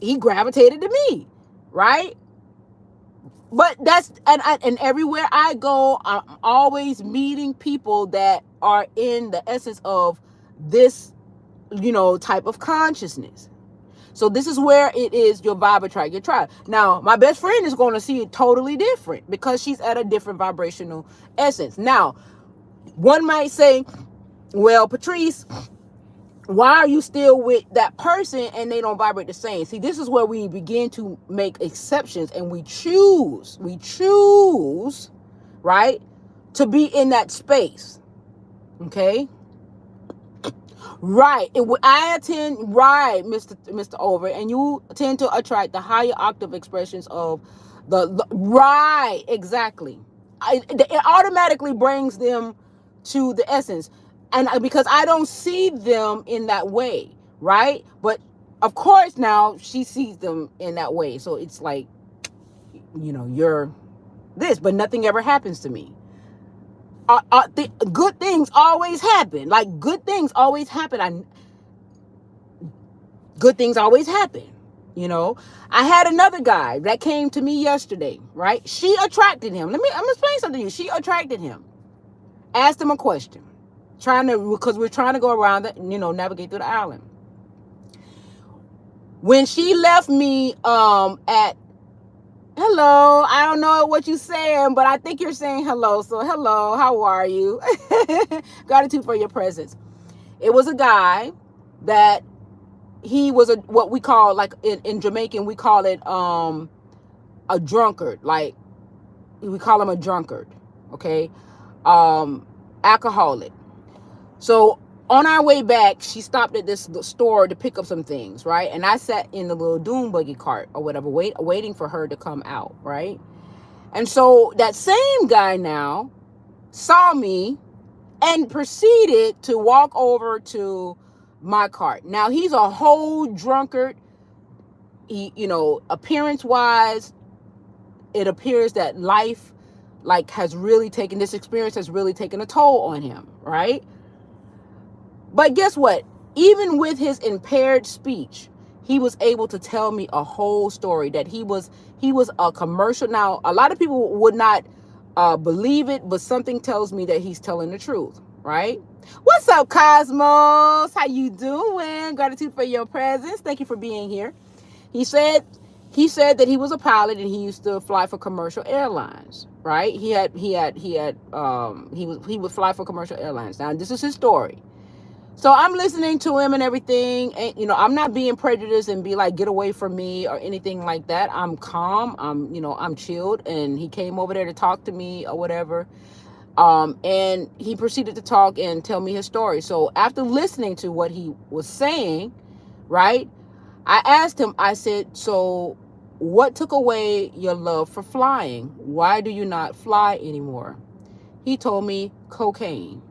He gravitated to me, right? But that's, and everywhere I go, I'm always meeting people that are in the essence of this, type of consciousness. So this is where it is your vibe attract your tribe. Now, my best friend is going to see it totally different because she's at a different vibrational essence. Now, one might say, well, Patrice, why are you still with that person and they don't vibrate the same? See, this is where we begin to make exceptions, and we choose, right, to be in that space. Okay? Right. I attend, right, Mr. Over, and you tend to attract the higher octave expressions of the right, exactly. It automatically brings them to the essence. And because I don't see them in that way, right? But of course now she sees them in that way. So it's like, you're this, but nothing ever happens to me. Good things always happen. Like, good things always happen. Good things always happen. I had another guy that came to me yesterday, right? She attracted him. I'm gonna explain something to you. She attracted him. Asked him a question. Because we're trying to go around navigate through the island. When she left me at hello, I don't know what you're saying, but I think you're saying hello. So hello, how are you? Gratitude for your presence. It was a guy that he was what we call, like in Jamaican, we call it a drunkard. Like, we call him a drunkard. Okay. Alcoholic. So on our way back, she stopped at this store to pick up some things, right? And I sat in the little dune buggy cart or whatever, waiting for her to come out, right? And so that same guy now saw me and proceeded to walk over to my cart. Now he's a whole drunkard. He, appearance wise, it appears that life has really taken, this experience has really taken a toll on him, right? But guess what? Even with his impaired speech, he was able to tell me a whole story that he was a commercial. Now, a lot of people would not believe it, but something tells me that he's telling the truth, right? What's up, Cosmos? How you doing? Gratitude for your presence. Thank you for being here. He said that he was a pilot and he used to fly for commercial airlines, right? He would fly for commercial airlines. Now, this is his story. So I'm listening to him and everything, and I'm not being prejudiced and be like, get away from me or anything like that. I'm calm. I'm chilled, and he came over there to talk to me or whatever. And he proceeded to talk and tell me his story. So after listening to what he was saying, right, I asked him, I said, so what took away your love for flying? Why do you not fly anymore? He told me cocaine.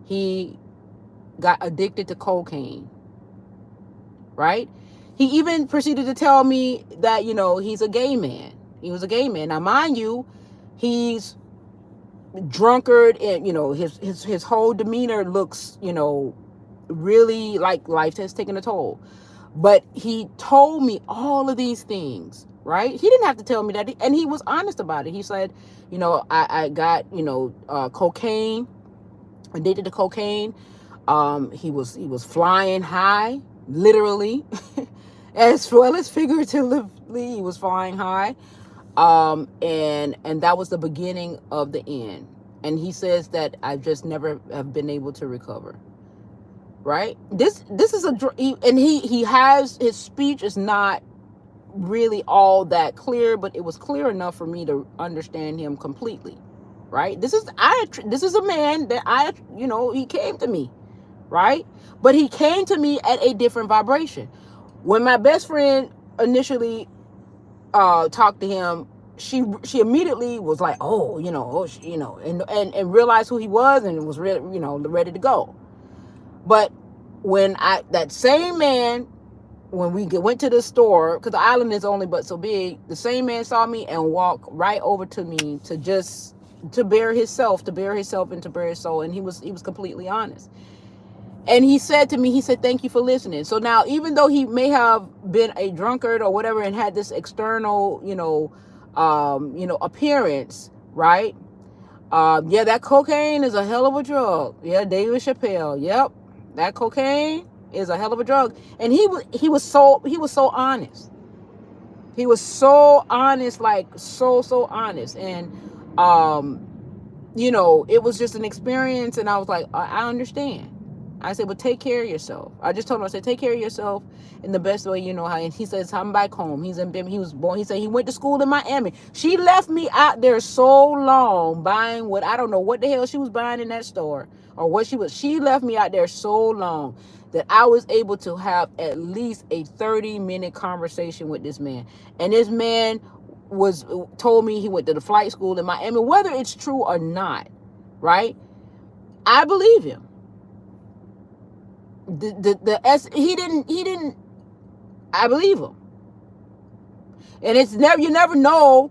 He got addicted to cocaine, right? He even proceeded to tell me that, he's a gay man. He was a gay man. Now, mind you, he's drunkard and, his whole demeanor looks, really like life has taken a toll. But he told me all of these things, right? He didn't have to tell me that. And he was honest about it. He said, I got, cocaine, addicted to cocaine. He was flying high, literally, as well as figuratively. He was flying high, and that was the beginning of the end. And he says that I just never have been able to recover. Right? This is and he has, his speech is not really all that clear, but it was clear enough for me to understand him completely. Right? This is a man that he came to me. Right? But he came to me at a different vibration. When my best friend initially talked to him, she immediately was like, and realized who he was and was ready to go. But when that same man, when we went to the store, because the island is only but so big, the same man saw me and walked right over to me to bare himself and to bare his soul, and he was completely honest. And he said to me, thank you for listening. So now, even though he may have been a drunkard or whatever and had this external, appearance, right? Yeah, that cocaine is a hell of a drug. Yeah, David Chappelle. Yep, that cocaine is a hell of a drug. And he was so honest. He was so honest, like so honest. And it was just an experience. And I was like, I understand. I said, well, take care of yourself. I just told him, I said, take care of yourself in the best way you know how. And he says, I'm back home. He was born. He said he went to school in Miami. She left me out there so long buying what, I don't know what the hell she was buying in that store or what she left me out there so long that I was able to have at least a 30-minute conversation with this man. And this man told me he went to the flight school in Miami, whether it's true or not, right? I believe him. He didn't I believe him. And you never know,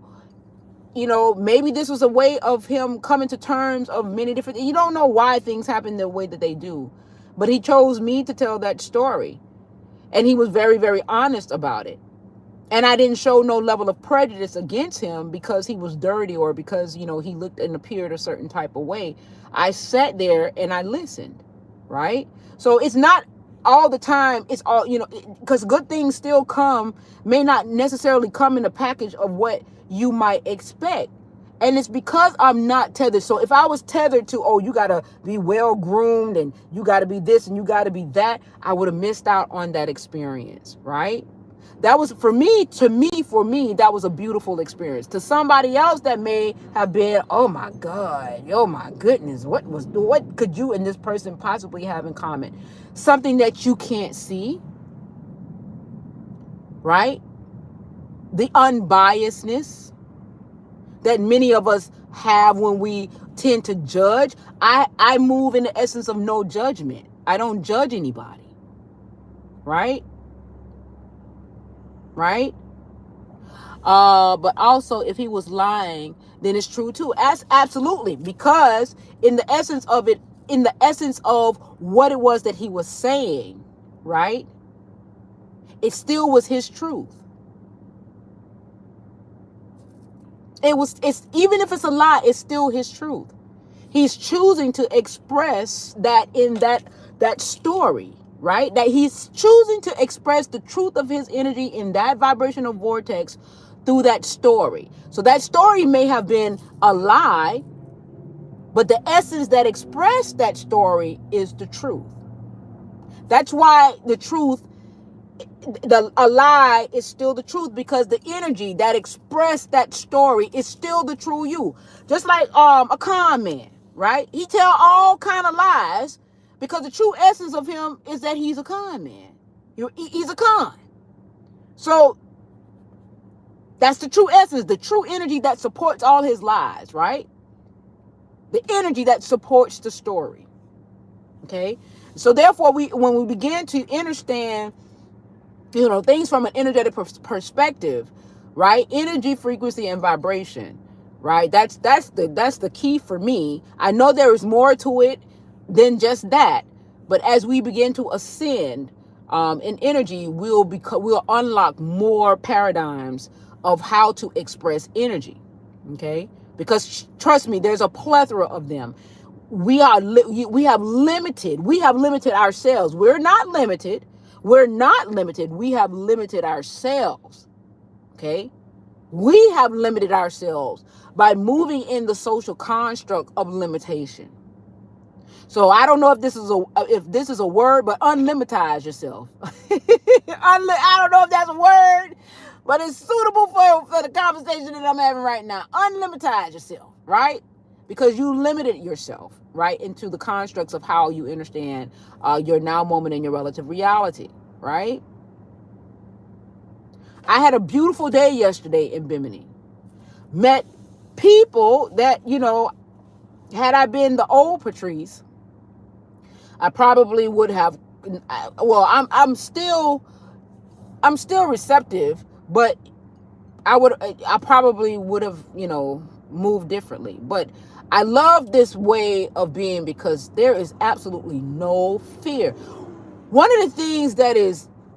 maybe this was a way of him coming to terms of many different, you don't know why things happen the way that they do, but he chose me to tell that story, and he was very, very honest about it. And I didn't show no level of prejudice against him because he was dirty or because, he looked and appeared a certain type of way. I sat there and I listened, right? So it's not all the time. It's all, because good things still may not necessarily come in a package of what you might expect. And it's because I'm not tethered. So if I was tethered to, you got to be well groomed and you got to be this and you got to be that, I would have missed out on that experience, right? That was for me, that was a beautiful experience. To somebody else that may have been, oh my God, oh my goodness, what could you and this person possibly have in common? Something that you can't see, right? The unbiasedness, that many of us have when we tend to judge. I move in the essence of no judgment. I don't judge anybody. Right? Right? But also, if he was lying, then it's true too. Absolutely, because in the essence of it, in the essence of what it was that he was saying, right? It still was his truth. It's even if it's a lie, it's still his truth. He's choosing to express that in that story, right? That he's choosing to express the truth of his energy in that vibrational vortex through that story. So that story may have been a lie, but the essence that expressed that story is the truth. That's why the truth, a lie is still the truth, because the energy that expressed that story is still the true you. Just like a con man, right? He tell all kind of lies because the true essence of him is that he's a con man. He's a con. So that's the true essence, the true energy that supports all his lies, right? The energy that supports the story. Okay? So therefore, when we begin to understand, things from an energetic perspective, right? Energy, frequency, and vibration, right? That's the key for me. I know there is more to it than just that, but as we begin to ascend in energy, we'll unlock more paradigms of how to express energy. Okay, because trust me, there's a plethora of them. We have limited ourselves. We're not limited. We have limited ourselves. Okay, we have limited ourselves by moving in the social construct of limitation. So I don't know if this is a word, but unlimitize yourself. I don't know if that's a word, but it's suitable for the conversation that I'm having right now. Unlimitize yourself, right? Because you limited yourself, right, into the constructs of how you understand your now moment and your relative reality, right? I had a beautiful day yesterday in Bimini. Met people that, had I been the old Patrice, I probably would have. Well, I'm still receptive, but I probably would have, moved differently. But I love this way of being because there is absolutely no fear. One of the things that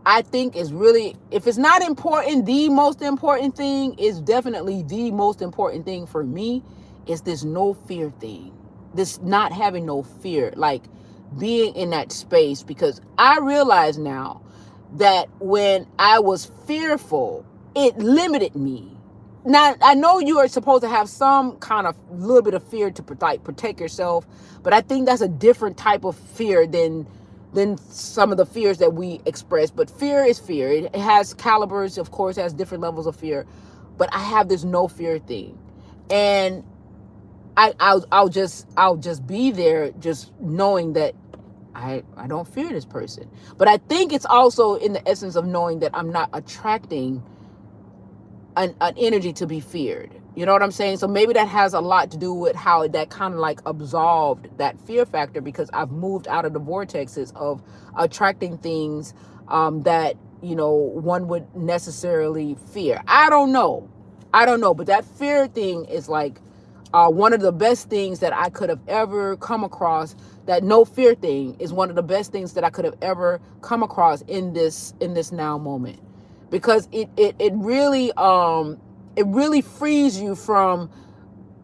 I think is really, if it's not important, the most important thing is definitely the most important thing for me is this no fear thing. This not having no fear, like being in that space, because I realize now that when I was fearful, it limited me. Now, I know you are supposed to have some kind of little bit of fear to protect yourself, but I think that's a different type of fear than some of the fears that we express. But fear is fear. It has calibers, of course, it has different levels of fear. But I have this no fear thing. And I'll just be there just knowing that I don't fear this person. But I think it's also in the essence of knowing that I'm not attracting an energy to be feared. You know what I'm saying? So maybe that has a lot to do with how that kind of like absolved that fear factor, because I've moved out of the vortexes of attracting things that, one would necessarily fear. I don't know. But that fear thing is like one of the best things that I could have ever come across. That no fear thing is one of the best things that I could have ever come across in this now moment, because it really frees you from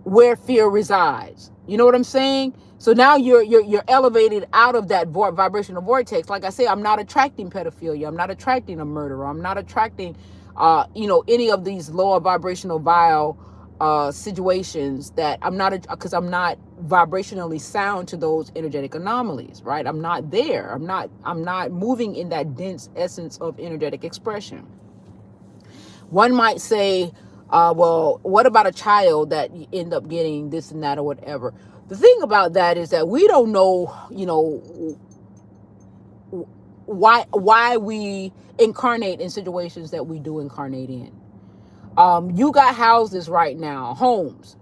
where fear resides. You know what I'm saying? So now you're elevated out of that vibrational vortex. Like I say, I'm not attracting pedophilia. I'm not attracting a murderer. I'm not attracting any of these lower vibrational vile situations that I'm not, because I'm not vibrationally sound to those energetic anomalies, right? I'm not there. I'm not moving in that dense essence of energetic expression. One might say, well, what about a child that you end up getting this and that or whatever? The thing about that is that we don't know, why we incarnate in situations that we do incarnate in. You got houses right now, homes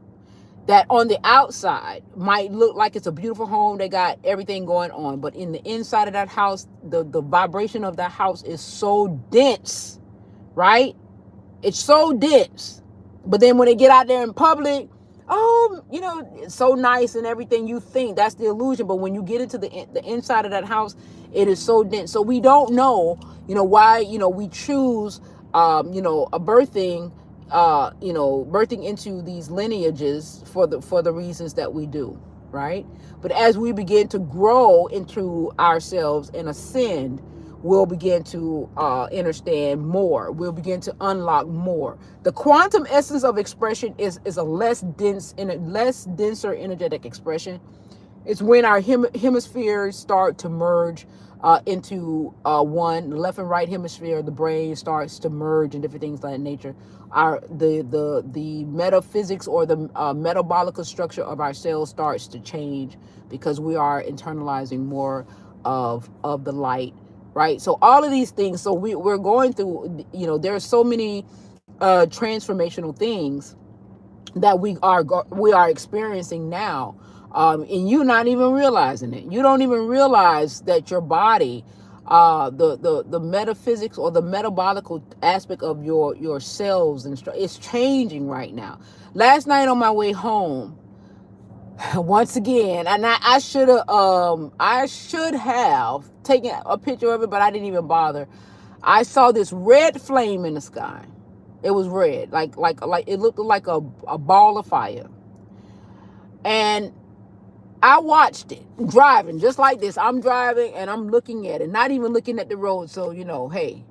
that on the outside might look like it's a beautiful home. They got everything going on. But in the inside of that house, the vibration of that house is so dense, right? It's so dense. But then when they get out there in public, oh, it's so nice and everything, you think that's the illusion. But when you get into the inside of that house, it is so dense. So we don't know, why, we choose, a birthing, birthing into these lineages for the reasons that we do, right? But as we begin to grow into ourselves and ascend, we'll begin to understand more. We'll begin to unlock more. The quantum essence of expression is a less denser energetic expression. It's when our hemispheres start to merge into one. The left and right hemisphere, the brain starts to merge and different things like that nature. The metaphysics or the metabolic structure of our cells starts to change because we are internalizing more of the light, right? So all of these things. So we're going through. There are so many transformational things that we are experiencing now, and you're not even realizing it. You don't even realize that your body, the metaphysics or the metabolic aspect of your cells and it's changing right now. Last night on my way home, once again, and I should have taken a picture of it, but I didn't even bother. I saw this red flame in the sky. It was red, like it looked like a ball of fire. And I watched it driving just like this. I'm driving and I'm looking at it, not even looking at the road. So, hey.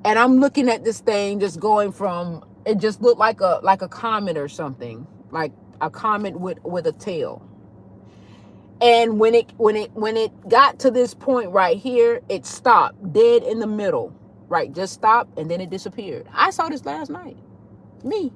And I'm looking at this thing just going from, it just looked like a comet or something, like a comet with a tail. And when it got to this point right here, it stopped dead in the middle. Right, just stopped and then it disappeared. I saw this last night. Me.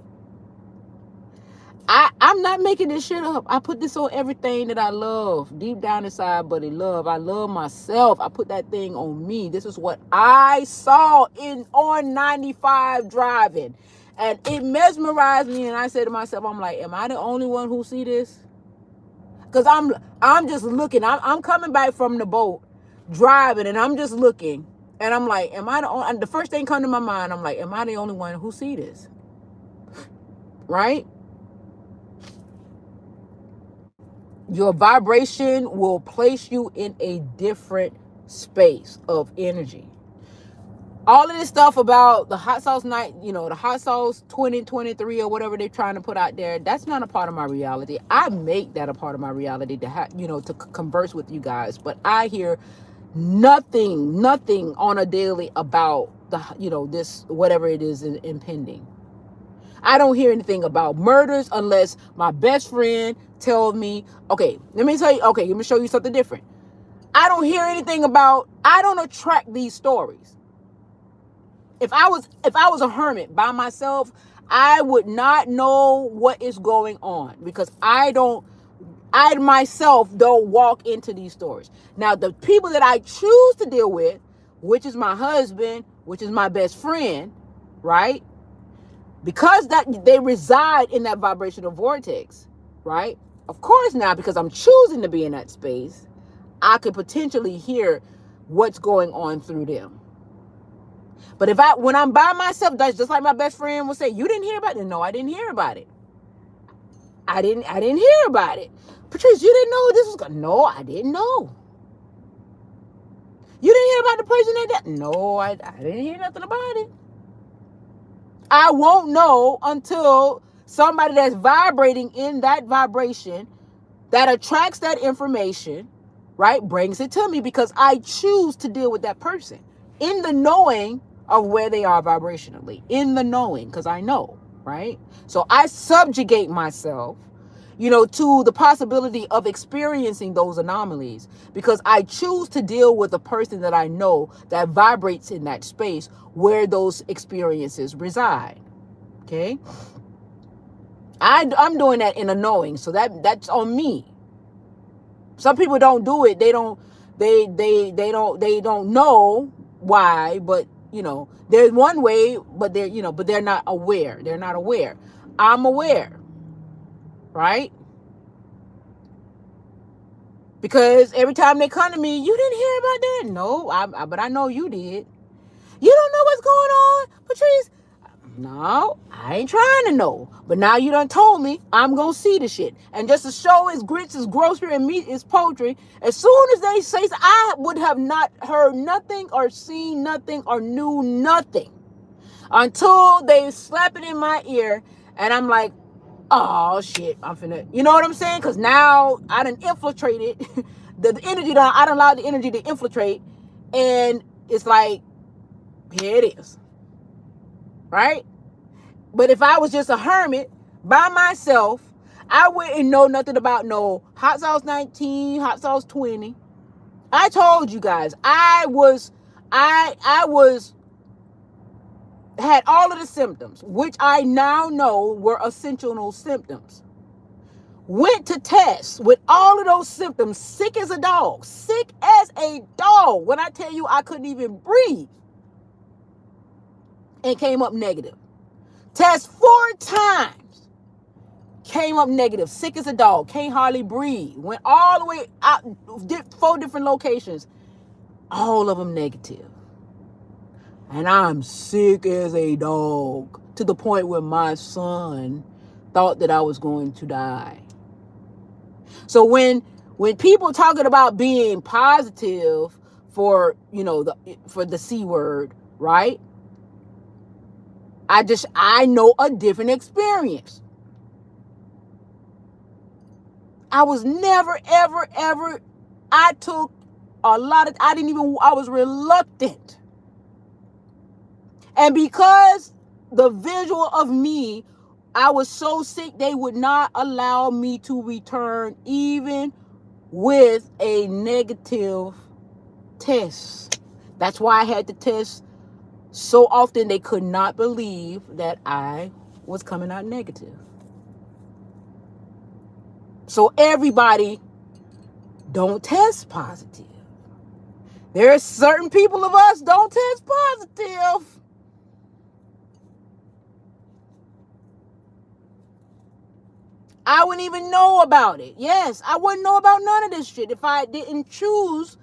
I'm not making this shit up. I put this on everything that I love. Deep down inside, buddy, love. I love myself. I put that thing on me. This is what I saw on 95 driving. And it mesmerized me. And I said to myself, I'm like, am I the only one who see this? Because I'm just looking. I'm coming back from the boat, driving, and I'm just looking. And I'm like, am I the only, the first thing come to my mind, I'm like, am I the only one who see this? Right? Your vibration will place you in a different space of energy. All of this stuff about the hot sauce night, the hot sauce 2023 or whatever they're trying to put out there, that's not a part of my reality. I make that a part of my reality to converse with you guys. But I hear nothing on a daily about this, whatever it is impending. I don't hear anything about murders unless my best friend tells me, okay, let me show you something different. I don't hear anything about, I don't attract these stories. If I was a hermit by myself, I would not know what is going on because I myself don't walk into these stories. Now, the people that I choose to deal with, which is my husband, which is my best friend, right? Because that they reside in that vibrational vortex, right? Of course now, because I'm choosing to be in that space, I could potentially hear what's going on through them. But when I'm by myself, that's just like my best friend will say, you didn't hear about it? No, I didn't hear about it. I didn't hear about it. Patrice, you didn't know this was going? No, I didn't know. You didn't hear about the person that died? No, I didn't hear nothing about it. I won't know until somebody that's vibrating in that vibration that attracts that information, right, brings it to me because I choose to deal with that person in the knowing of where they are vibrationally, in the knowing, because I know, right? So I subjugate myself, to the possibility of experiencing those anomalies because I choose to deal with a person that I know that vibrates in that space where those experiences reside. Okay. I'm doing that in a knowing. So that's on me. Some people don't do it. They don't know why, but there's one way, but they're not aware. They're not aware. I'm aware, right? Because every time they come to me, you didn't hear about that? No, but I know you did. You don't know what's going on, Patrice? No, I ain't trying to know. But now you done told me, I'm going to see the shit. And just to show his grits, his grocery, and meat is poultry, as soon as they say so, I would have not heard nothing or seen nothing or knew nothing until they slap it in my ear. And I'm like, oh, shit, I'm finna, you know what I'm saying? Because now I done infiltrated. the energy, I done allowed the energy to infiltrate. And it's like, here it is. Right? But if I was just a hermit by myself, I wouldn't know nothing about no hot sauce 19, hot sauce 20. I told you guys, I was had all of the symptoms, which I now know were ascensional symptoms. Went to test with all of those symptoms, sick as a dog, when I tell you I couldn't even breathe, and came up negative. Test 4 times, came up negative, sick as a dog, can't hardly breathe. Went all the way out, 4 different locations, all of them negative. And I'm sick as a dog, to the point where my son thought that I was going to die. So when people talking about being positive for, for the C word, right? I know a different experience. I was never, ever, ever, I was reluctant. And because the visual of me, I was so sick, they would not allow me to return even with a negative test. That's why I had to test so often. They could not believe that I was coming out negative. So everybody don't test positive. There are certain people of us don't test positive. I wouldn't even know about it. Yes, I wouldn't know about none of this shit if I didn't choose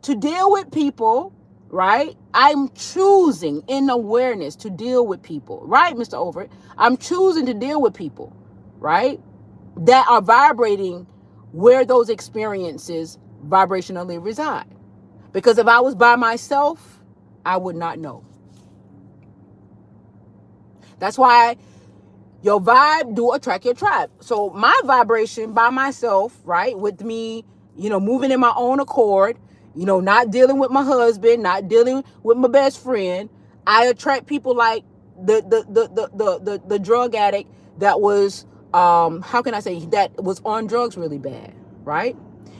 to deal with people, right? I'm choosing in awareness to deal with people, right, Mr. Overt? I'm choosing to deal with people, right, that are vibrating where those experiences vibrationally reside. Because if I was by myself, I would not know. That's why your vibe do attract your tribe. So my vibration by myself, right, with me, moving in my own accord, not dealing with my husband, not dealing with my best friend, I attract people like the drug addict that was how can I say, that was on drugs really bad, right?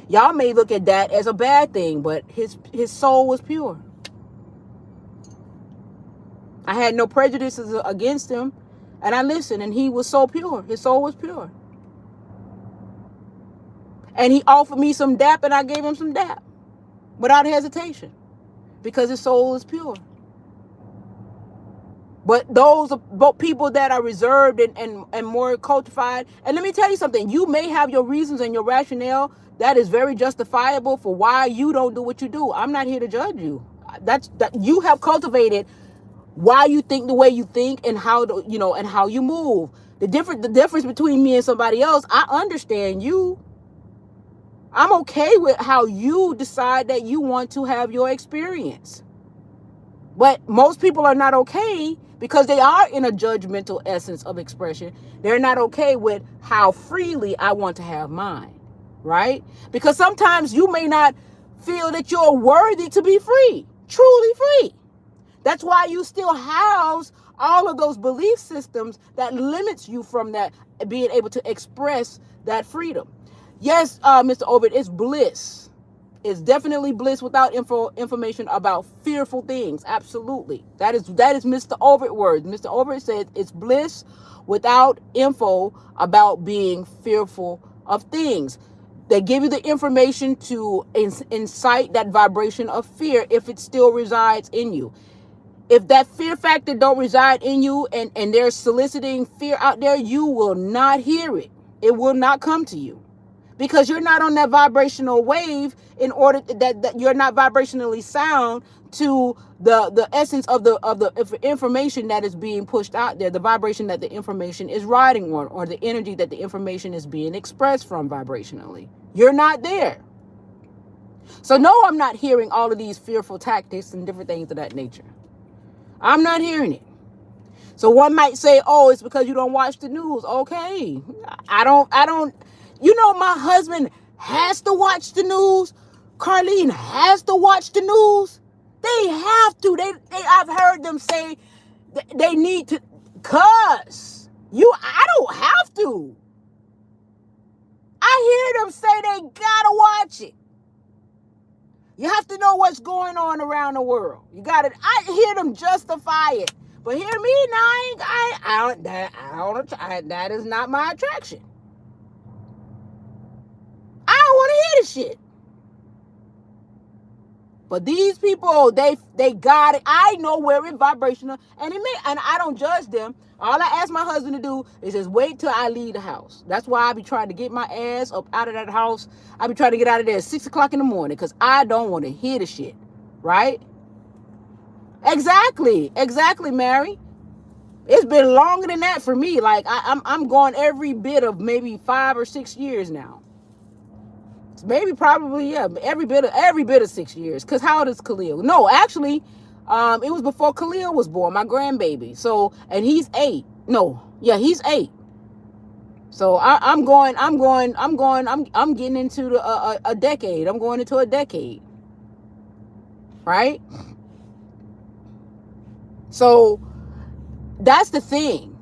Y'all may look at that as a bad thing, but his soul was pure. I had no prejudices against him, and I listened, and he was so pure. His soul was pure. And he offered me some dap, and I gave him some dap without hesitation, because his soul is pure. But those are people that are reserved and more cultified. And let me tell you something. You may have your reasons and your rationale that is very justifiable for why you don't do what you do. I'm not here to judge you. That you have cultivated why you think the way you think, and how and how you move. The difference between me and somebody else, I understand you. I'm okay with how you decide that you want to have your experience. But most people are not okay because they are in a judgmental essence of expression. They're not okay with how freely I want to have mine, right? Because sometimes you may not feel that you're worthy to be free, truly free. That's why you still house all of those belief systems that limits you from that being able to express that freedom. Yes, Mr. Overt, it's bliss. It's definitely bliss without information about fearful things. Absolutely. That is Mr. Overt words. Mr. Overt says it's bliss without info about being fearful of things. They give you the information to incite that vibration of fear if it still resides in you. If that fear factor don't reside in you, and they're soliciting fear out there, you will not hear it. It will not come to you, because you're not on that vibrational wave. In order that you're not vibrationally sound to the essence of the information that is being pushed out there, the vibration that the information is riding on, or the energy that the information is being expressed from vibrationally. You're not there. So no, I'm not hearing all of these fearful tactics and different things of that nature. I'm not hearing it. So one might say, oh, it's because you don't watch the news. Okay. I don't, my husband has to watch the news. Carlene has to watch the news. They have to. I've heard them say they need to, cuz I don't have to. I hear them say they gotta watch it. You have to know what's going on around the world. You got it. I hear them justify it, but hear me now. That is not my attraction. I don't want to hear the shit. But these people, they got it. I know where it's vibrational, and I don't judge them. All I ask my husband to do is just wait till I leave the house. That's why I be trying to get my ass up out of that house. I be trying to get out of there at 6 o'clock in the morning, because I don't want to hear the shit. Right? Exactly, Mary. It's been longer than that for me. Like I'm going every bit of maybe 5 or 6 years now. Maybe probably, yeah, every bit of 6 years. Cause how old is Khalil? No, actually, it was before Khalil was born, my grandbaby. So, and he's 8. No, yeah, he's 8. So I'm getting into a decade. I'm going into a decade, right? So that's the thing.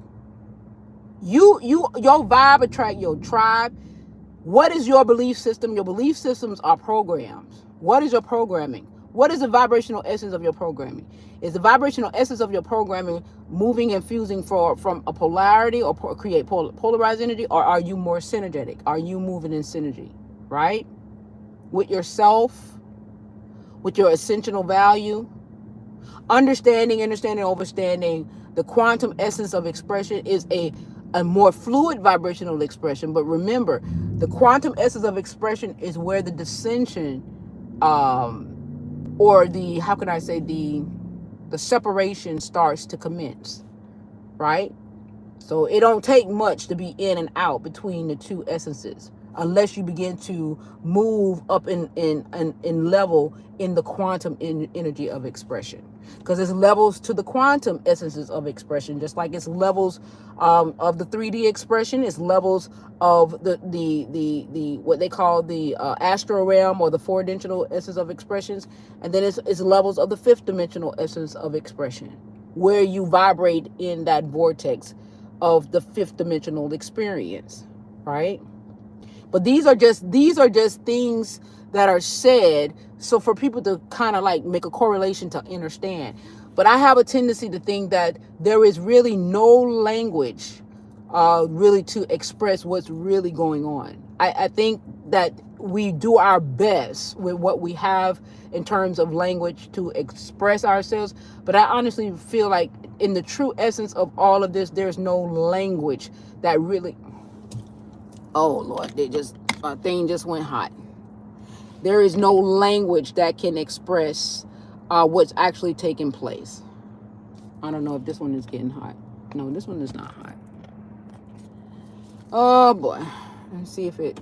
Your vibe attract your tribe. What is your belief system? Your belief systems are programs. What is your programming? What is the vibrational essence of your programming? Is the vibrational essence of your programming moving and fusing from a polarity, or create polarized energy, or are you more synergetic? Are you moving in synergy, right? With yourself, with your essential value, understanding, overstanding the quantum essence of expression is a more fluid vibrational expression. But remember, the quantum essence of expression is where the dissension, or the, how can I say, the separation starts to commence, right? So it don't take much to be in and out between the two essences, unless you begin to move up in level in the quantum energy of expression. Because there's levels to the quantum essences of expression, just like it's levels of the 3D expression. It's levels of the what they call the astral realm, or the 4-dimensional essence of expressions, and then it's levels of the 5th dimensional essence of expression, where you vibrate in that vortex of the 5th dimensional experience, right? But these are just things that are said, so for people to kind of like make a correlation to understand. But I have a tendency to think that there is really no language really to express what's really going on. I think that we do our best with what we have in terms of language to express ourselves, but I honestly feel like in the true essence of all of this, there's no language that really... Oh Lord, thing just went hot. There is no language that can express what's actually taking place. I don't know if this one is getting hot. No, this one is not hot. Oh boy. Let's see if it...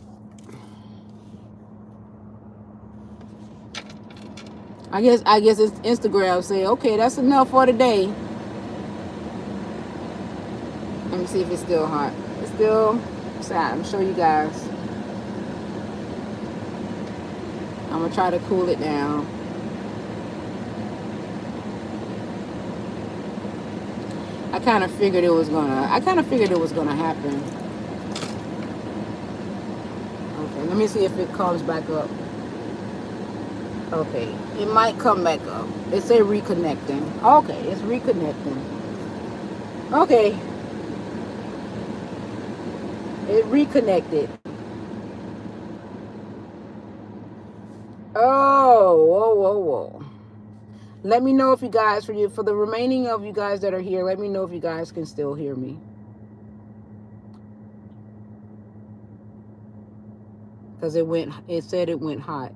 I guess it's Instagram say, okay, that's enough for today. Let me see if it's still hot. It's still... I'm gonna show you guys. I'm gonna try to cool it down. I kind of figured it was gonna happen. Okay, let me see if it comes back up. Okay, it might come back up. It say reconnecting. Okay, it's reconnecting. Okay. It reconnected. Oh, whoa. Let me know if you guys, for the remaining of you guys that are here, let me know if you guys can still hear me. Because it said it went hot.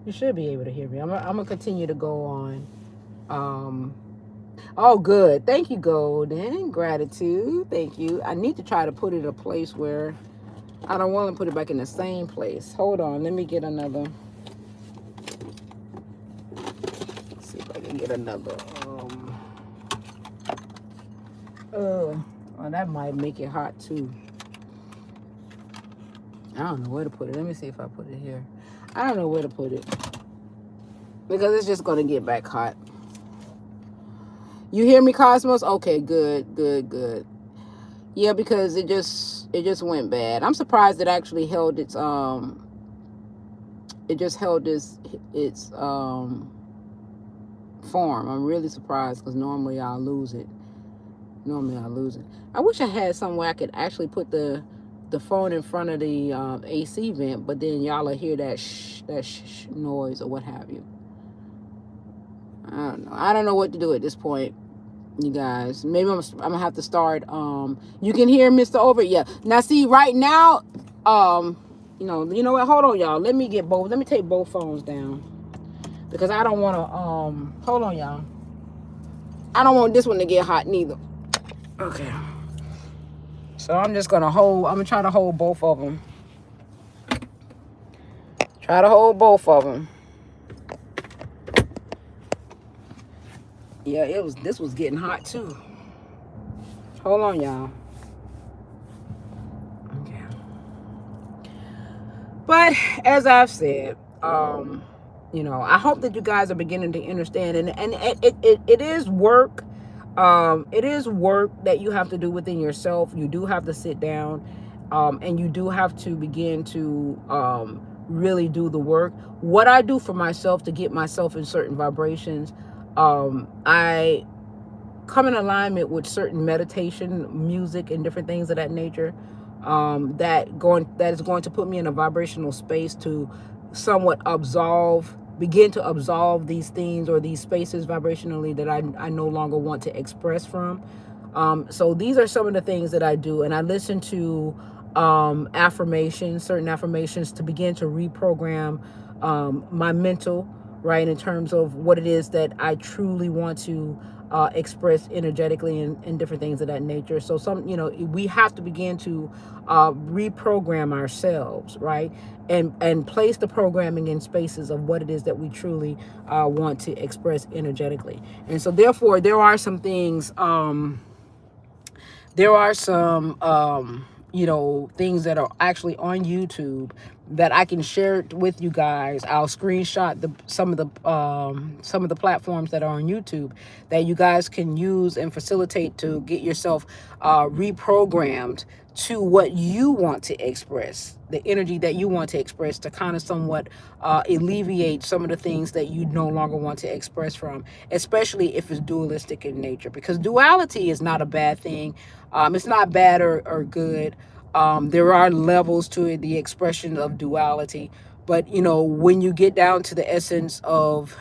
You should be able to hear me. I'm gonna continue to go on. Um, oh, good. Thank you, Golden. Gratitude. Thank you. I need to try to put it in a place where I don't want to put it back in the same place. Hold on. Let me get another. Let's see if I can get another. Well, that might make it hot too. I don't know where to put it. Let me see if I put it here. I don't know where to put it because it's just gonna get back hot. You hear me, Cosmos? Okay, good, good, good. Yeah, because it just went bad. I'm surprised it actually held it just held its form. I'm really surprised because normally I'll lose it. I wish I had somewhere I could actually put the phone in front of the AC vent, but then y'all will hear that noise or what have you. I don't know what to do at this point, you guys. Maybe I'm gonna have to start. You can hear Mr. Over, yeah. Now see, right now, you know what? Hold on, y'all. Let me take both phones down because I don't want to. Hold on, y'all. I don't want this one to get hot neither. Okay. So I'm just gonna hold. I'm gonna try to hold both of them. Yeah, this was getting hot too. Hold on, y'all. Okay. But as I've said, I hope that you guys are beginning to understand, and it is work. It is work that you have to do within yourself. You do have to sit down, and you do have to begin to really do the work. What I do for myself to get myself in certain vibrations, I come in alignment with certain meditation music and different things of that nature, that is going to put me in a vibrational space to somewhat begin to absolve these things or these spaces vibrationally that I no longer want to express from. So these are some of the things that I do, and I listen to certain affirmations to begin to reprogram my mental, right, in terms of what it is that I truly want to express energetically and different things of that nature. So we have to begin to reprogram ourselves, right, and place the programming in spaces of what it is that we truly want to express energetically. And so therefore there are some things, things that are actually on YouTube that I can share with you guys. I'll screenshot some of the platforms that are on YouTube that you guys can use and facilitate to get yourself reprogrammed to what you want to express, the energy that you want to express, to kind of somewhat alleviate some of the things that you no longer want to express from, especially if it's dualistic in nature, because duality is not a bad thing. It's not bad or good. There are levels to it, the expression of duality. But, when you get down to the essence of,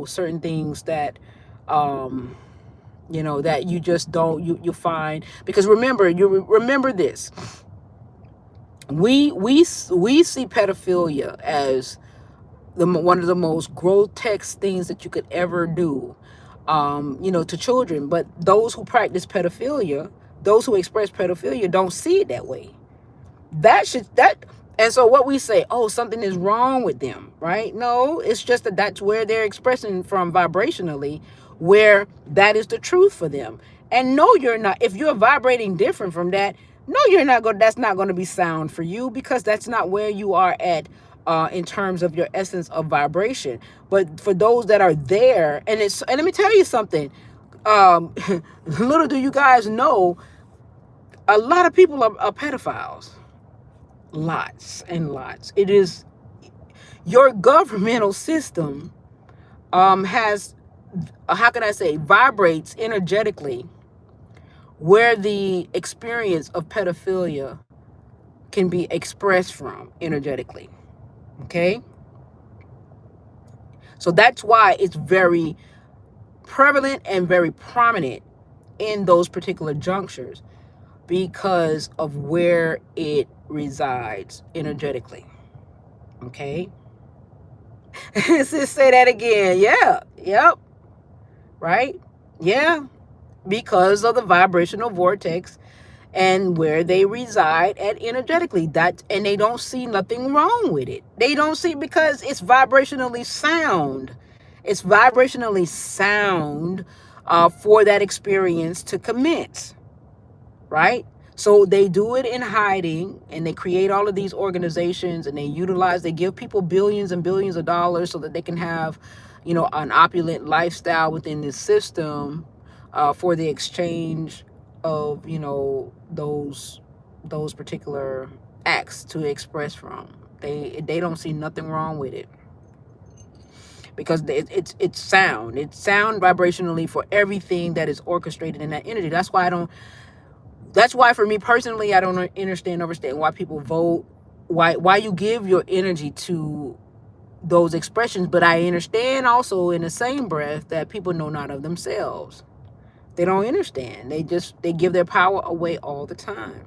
certain things that, that you just don't, you find, because remember this, we see pedophilia as one of the most grotesque things that you could ever do, to children. But those who practice pedophilia, those who express pedophilia, don't see it that way. And so what we say, oh, something is wrong with them, right? No, it's just that's where they're expressing from vibrationally, where that is the truth for them. And no, you're not. If you're vibrating different from that, no, you're not going. That's not going to be sound for you, because that's not where you are at in terms of your essence of vibration. But for those that are there, and let me tell you something. Little do you guys know, a lot of people are pedophiles. Lots and lots. It is your governmental system has, how can I say, vibrates energetically where the experience of pedophilia can be expressed from energetically. Okay, so that's why it's very prevalent and very prominent in those particular junctures, because of where it resides energetically. Okay. Let's just say that again. Yeah. Yep. Right. Yeah. Because of the vibrational vortex and where they reside at energetically. That, and they don't see nothing wrong with it. They don't see, because it's vibrationally sound. It's vibrationally sound for that experience to commence, right? So they do it in hiding, and they create all of these organizations, and they give people billions and billions of dollars so that they can have, an opulent lifestyle within this system, for the exchange of, those particular acts to express from. They don't see nothing wrong with it, because it's sound. It's sound vibrationally for everything that is orchestrated in that energy. That's why for me personally, I don't understand why people vote, why you give your energy to those expressions. But I understand also in the same breath that people know not of themselves. They don't understand. They give their power away all the time.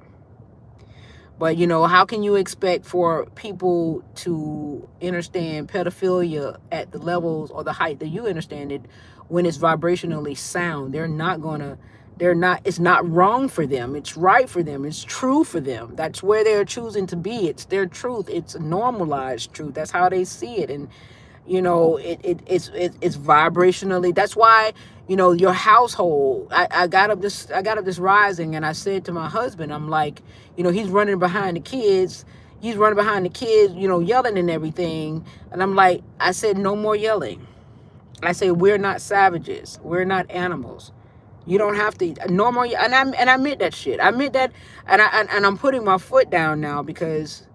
But how can you expect for people to understand pedophilia at the levels or the height that you understand it, when it's vibrationally sound? It's not wrong for them. It's right for them. It's true for them. That's where they're choosing to be. It's their truth. It's normalized truth. That's how they see it. And it's vibrationally. That's why your household. I got up this rising, and I said to my husband, I'm like, he's running behind the kids. He's running behind the kids, yelling and everything. And I said, no more yelling. I say, we're not savages. We're not animals. You don't have to normal. And I admit that shit. I admit that, and I'm putting my foot down now, because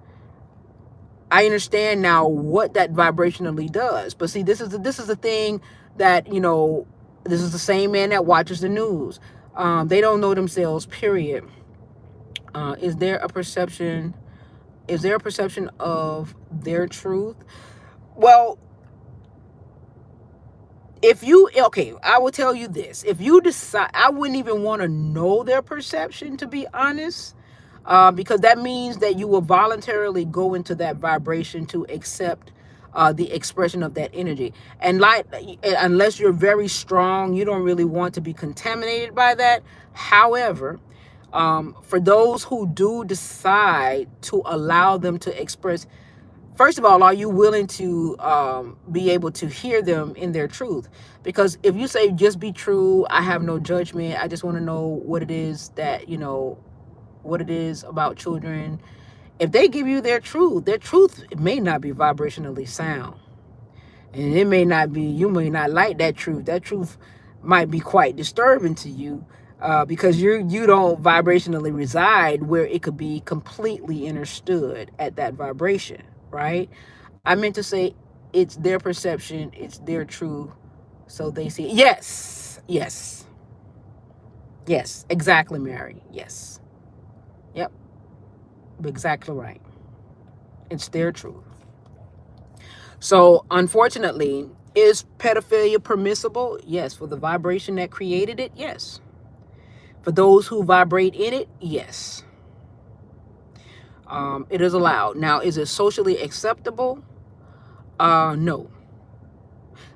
I understand now what that vibrationally does. But see, this is the thing that this is the same man that watches the news. They don't know themselves. Period. Is there a perception? Is there a perception of their truth? Well, I will tell you this. If you decide, I wouldn't even want to know their perception, to be honest. Because that means that you will voluntarily go into that vibration to accept the expression of that energy. And unless you're very strong, you don't really want to be contaminated by that. However, for those who do decide to allow them to express, first of all, are you willing to be able to hear them in their truth? Because if you say, just be true, I have no judgment, I just want to know what it is that, what it is about children. If they give you their truth may not be vibrationally sound. And it may not be, you may not like that truth. That truth might be quite disturbing to you, because you don't vibrationally reside where it could be completely understood at that vibration, right? I meant to say, it's their perception, it's their truth, so they see it. Yes, exactly, Mary. Yes. Yep, exactly right. It's their truth. So, unfortunately, is pedophilia permissible? Yes. For the vibration that created it, yes. For those who vibrate in it, yes. It is allowed. Now, is it socially acceptable? No.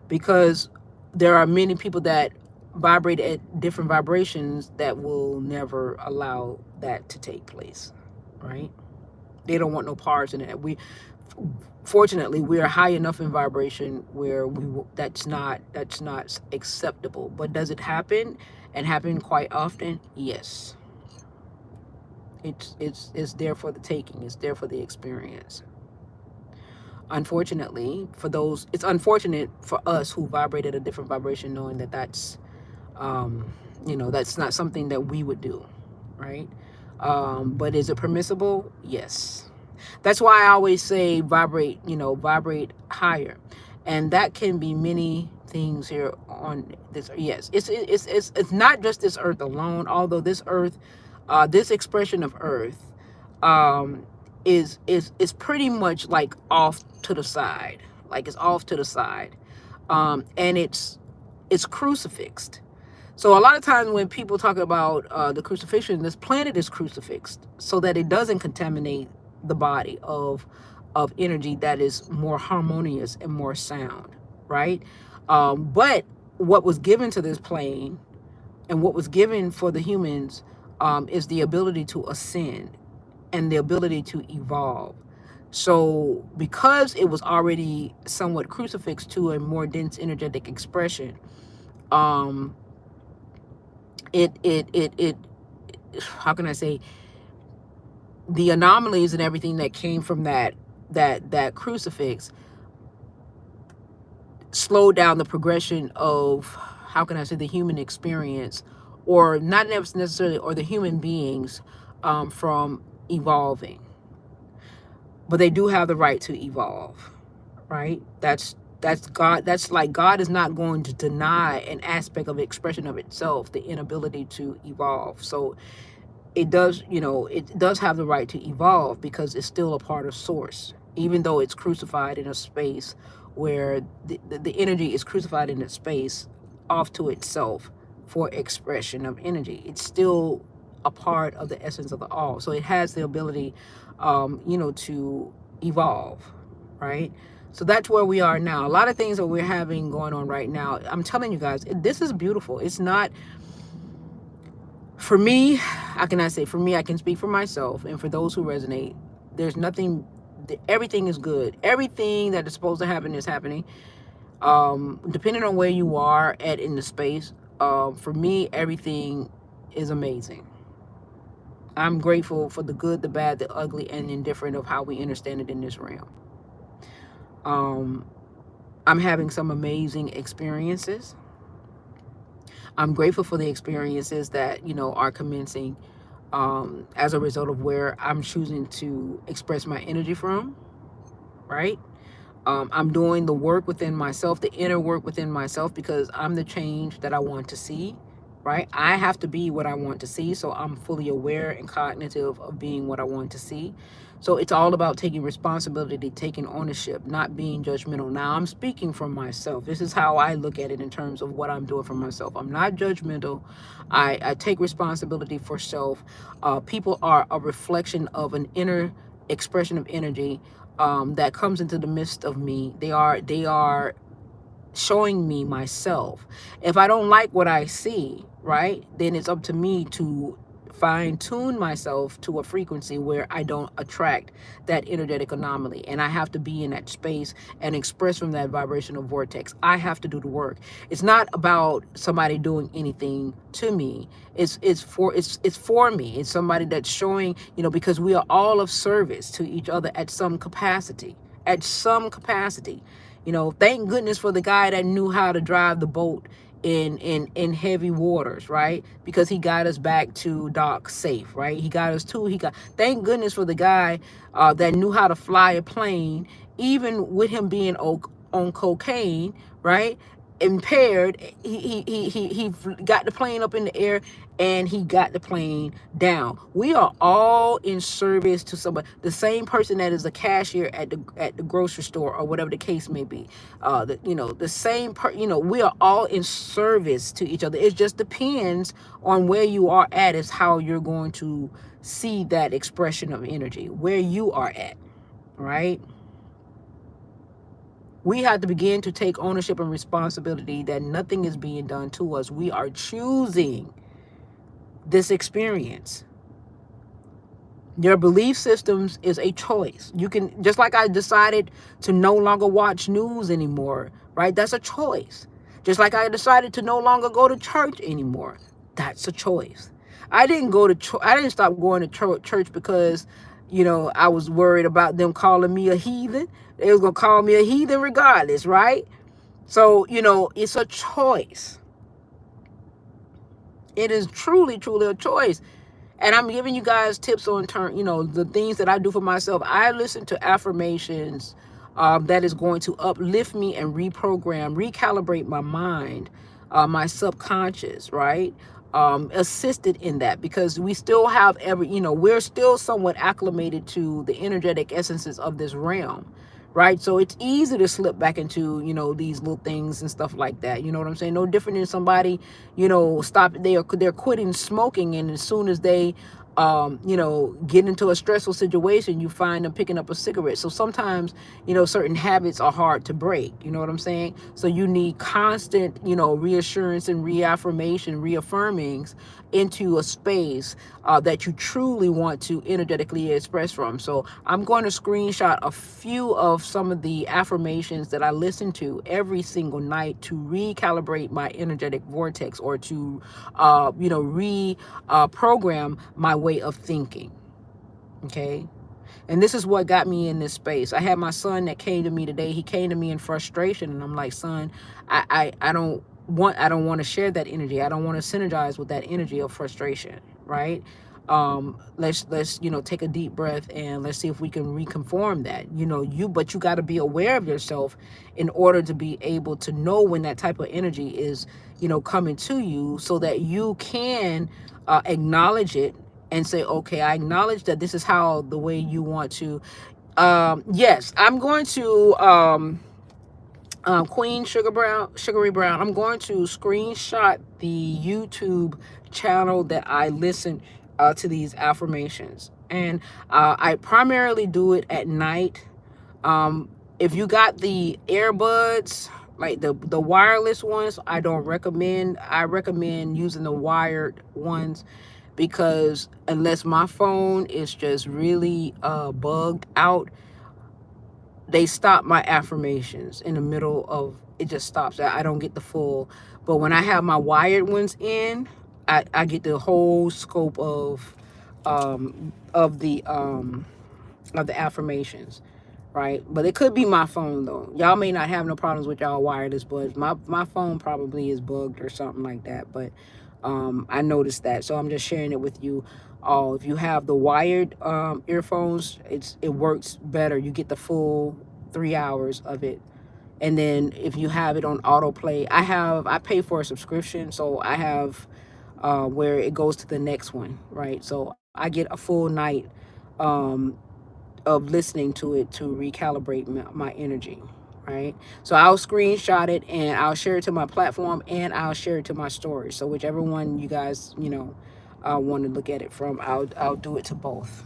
Because there are many people that vibrate at different vibrations that will never allow that to take place, right? They don't want no parts in it. Fortunately, we are high enough in vibration where that's not acceptable. But does it happen, and happen quite often? Yes. It's there for the taking. It's there for the experience. Unfortunately, it's unfortunate for us who vibrate at a different vibration, knowing that that's not something that we would do, right? But is it permissible? Yes. That's why I always say vibrate higher. And that can be many things here on this. Yes, it's not just this earth alone, although this earth, this expression of earth, is pretty much like off to the side, like it's off to the side, and it's crucifixed. So a lot of times when people talk about the crucifixion, this planet is crucifixed so that it doesn't contaminate the body of energy that is more harmonious and more sound, right? But what was given to this plane and what was given for the humans is the ability to ascend and the ability to evolve. So because it was already somewhat crucifixed to a more dense energetic expression, um, it how can I say, the anomalies and everything that came from that crucifix slowed down the progression of, how can I say, the human experience, or not necessarily, or the human beings, from evolving. But they do have the right to evolve, right? That's God. That's like God is not going to deny an aspect of expression of itself, the inability to evolve. So it does, it does have the right to evolve because it's still a part of source, even though it's crucified in a space where the energy is crucified in a space off to itself for expression of energy. It's still a part of the essence of the all. So it has the ability, to evolve, right? So that's where we are now. A lot of things that we're having going on right now, I'm telling you guys, this is beautiful. It's not, for me, how can I say, for me, I can speak for myself, and for those who resonate, there's nothing, everything is good. Everything that is supposed to happen is happening. Depending on where you are at in the space, for me, everything is amazing. I'm grateful for the good, the bad, the ugly, and indifferent of how we understand it in this realm. Um, I'm having some amazing experiences. I'm grateful for the experiences that, are commencing as a result of where I'm choosing to express my energy from, right? I'm doing the work within myself, the inner work within myself, because I'm the change that I want to see, right? I have to be what I want to see. So I'm fully aware and cognitive of being what I want to see. So it's all about taking responsibility, taking ownership, not being judgmental. Now, I'm speaking from myself. This is how I look at it in terms of what I'm doing for myself. I'm not judgmental. I take responsibility for self. People are a reflection of an inner expression of energy that comes into the midst of me. They are showing me myself. If I don't like what I see, right, then it's up to me to fine tune myself to a frequency where I don't attract that energetic anomaly. And I have to be in that space and express from that vibrational vortex. I have to do the work. It's not about somebody doing anything to me. It's for me. It's somebody that's showing, because we are all of service to each other at some capacity. At some capacity. Thank goodness for the guy that knew how to drive the boat in heavy waters, right? Because he got us back to dock safe, right? Thank goodness for the guy that knew how to fly a plane, even with him being on cocaine, right? Impaired. He got the plane up in the air and he got the plane down. We are all in service to somebody. The same person that is a cashier at the grocery store or whatever the case may be. The same we are all in service to each other. It just depends on where you are at, is how you're going to see that expression of energy, where you are at, right? We have to begin to take ownership and responsibility that nothing is being done to us. We are choosing this experience. Your belief systems is a choice. You can, just like I decided to no longer watch news anymore, right? That's a choice. Just like I decided to no longer go to church anymore. That's a choice. I didn't stop going to church because, I was worried about them calling me a heathen. They was going to call me a heathen regardless, right? So, it's a choice. It is truly, truly a choice. And I'm giving you guys tips on the things that I do for myself. I listen to affirmations that is going to uplift me and recalibrate my mind, my subconscious, right? assisted in that, because we still have we're still somewhat acclimated to the energetic essences of this realm, right? So it's easy to slip back into these little things and stuff like that. You know what I'm saying? No different than somebody, they're quitting smoking, and as soon as they get into a stressful situation, you find them picking up a cigarette. So sometimes, certain habits are hard to break. You know what I'm saying? So you need constant, reassurance and reaffirmation, reaffirmings into a space that you truly want to energetically express from. So I'm going to screenshot a few of some of the affirmations that I listen to every single night to recalibrate my energetic vortex, or to, program my way of thinking. Okay. And this is what got me in this space. I had my son that came to me today. He came to me in frustration, and I'm like, son, I don't want to share that energy. I don't want to synergize with that energy of frustration, right? Let's take a deep breath, and let's see if we can reconform that. But you got to be aware of yourself in order to be able to know when that type of energy is coming to you, so that you can acknowledge it and say, okay, I acknowledge that this is how the way you want to. Yes, I'm going to Queen Sugary Brown. I'm going to screenshot the YouTube channel that I listen to these affirmations, and I primarily do it at night. If you got the earbuds, like the wireless ones, I don't recommend. I recommend using the wired ones, because unless my phone is just really bugged out, they stop my affirmations in the middle of it. Just stops. I don't get the full. But when I have my wired ones in, I get the whole scope of um of the um of the affirmations, right? But it could be my phone though. Y'all may not have no problems with y'all wireless, but my phone probably is bugged or something like that. But I noticed that, so I'm just sharing it with you all. If you have the wired earphones, it works better. You get the full 3 hours of it. And then if you have it on autoplay, I pay for a subscription, so I have where it goes to the next one, right? So I get a full night um, of listening to it to recalibrate my energy, right? So I'll screenshot it, and I'll share it to my platform, and I'll share it to my story. So whichever one you guys want to look at it from, I'll do it to both.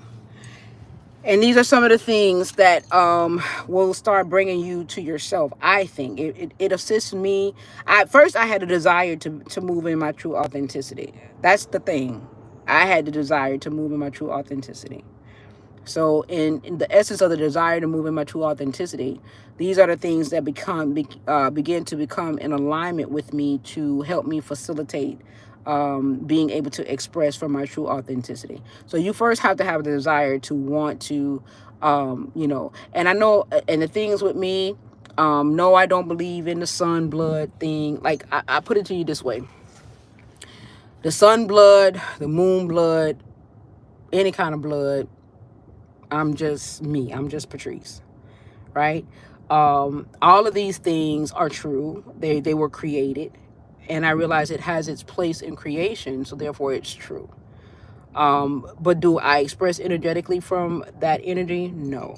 And these are some of the things that will start bringing you to yourself. I think it assists me. At first, I had a desire to move in my true authenticity. That's the thing. I had the desire to move in my true authenticity. So in the essence of the desire to move in my true authenticity, these are the things that begin to become in alignment with me to help me facilitate being able to express from my true authenticity. So you first have to have the desire to want to, and I know, and the things with me, no, I don't believe in the sun blood thing. Like I put it to you this way: the sun blood, the moon blood, any kind of blood. I'm just me. I'm just Patrice, right? All of these things are true. They were created, and I realize it has its place in creation, so therefore it's true. But do I express energetically from that energy? No.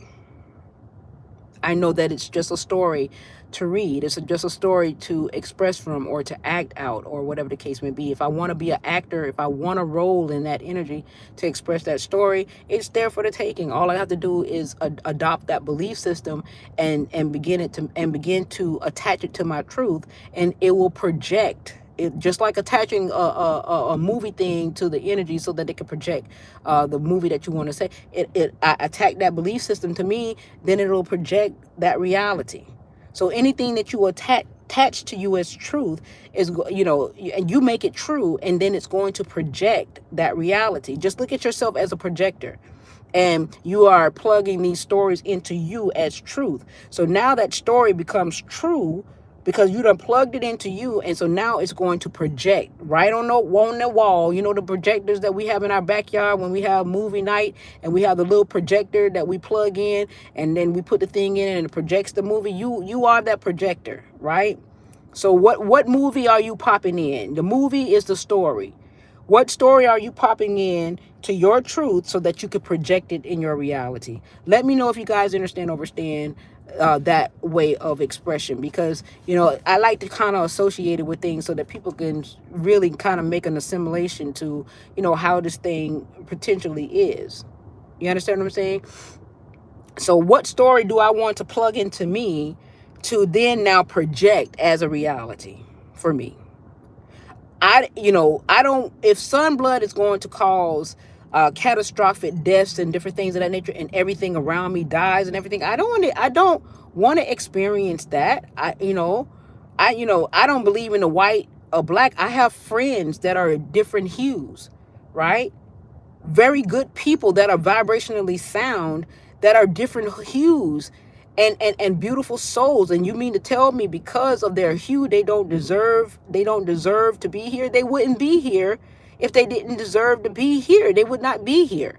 I know that it's just a story to read. It's just a story to express from, or to act out, or whatever the case may be. If I want to be an actor, if I want to roll in that energy to express that story, it's there for the taking. All I have to do is adopt that belief system, and begin to attach it to my truth, and it will project. It, just like attaching a movie thing to the energy so that it can project the movie that you want to say. I attack that belief system to me, then it'll project that reality. So anything that you attach to you as truth is, and you make it true, and then it's going to project that reality. Just look at yourself as a projector, and you are plugging these stories into you as truth. So now that story becomes true because you done plugged it into you, and so now it's going to project right on the wall. You know, the projectors that we have in our backyard when we have movie night, and we have the little projector that we plug in, and then we put the thing in, and it projects the movie. You are that projector, right? So what movie are you popping in? The movie is the story. What story are you popping in to your truth so that you could project it in your reality? Let me know if you guys understand that way of expression, because I like to kind of associate it with things so that people can really kind of make an assimilation to how this thing potentially is. You understand what I'm saying? So what story do I want to plug into me to then now project as a reality for me? I don't, if sunblood is going to cause catastrophic deaths and different things of that nature, and everything around me dies and everything, I don't want to experience that. I don't believe in the white or black. I have friends that are different hues, right? Very good people that are vibrationally sound, that are different hues, and beautiful souls. And you mean to tell me because of their hue they don't deserve to be here? They wouldn't be here if they didn't deserve to be here. They would not be here.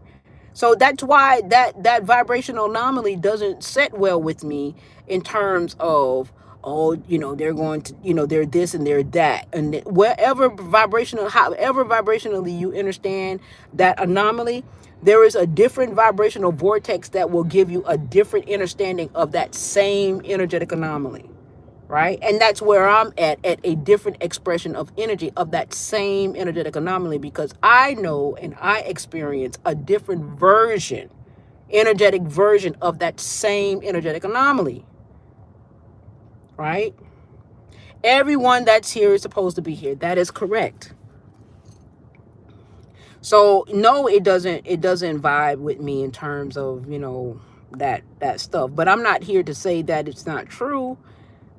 So that's why that vibrational anomaly doesn't set well with me, in terms of, oh, they're going to, they're this and they're that, and wherever vibrational, however vibrationally you understand that anomaly, there is a different vibrational vortex that will give you a different understanding of that same energetic anomaly, right? And that's where I'm at a different expression of energy of that same energetic anomaly, because I know and I experience a different version, energetic version of that same energetic anomaly, right? Everyone that's here is supposed to be here. That is correct. So no, it doesn't vibe with me in terms of, that stuff. But I'm not here to say that it's not true,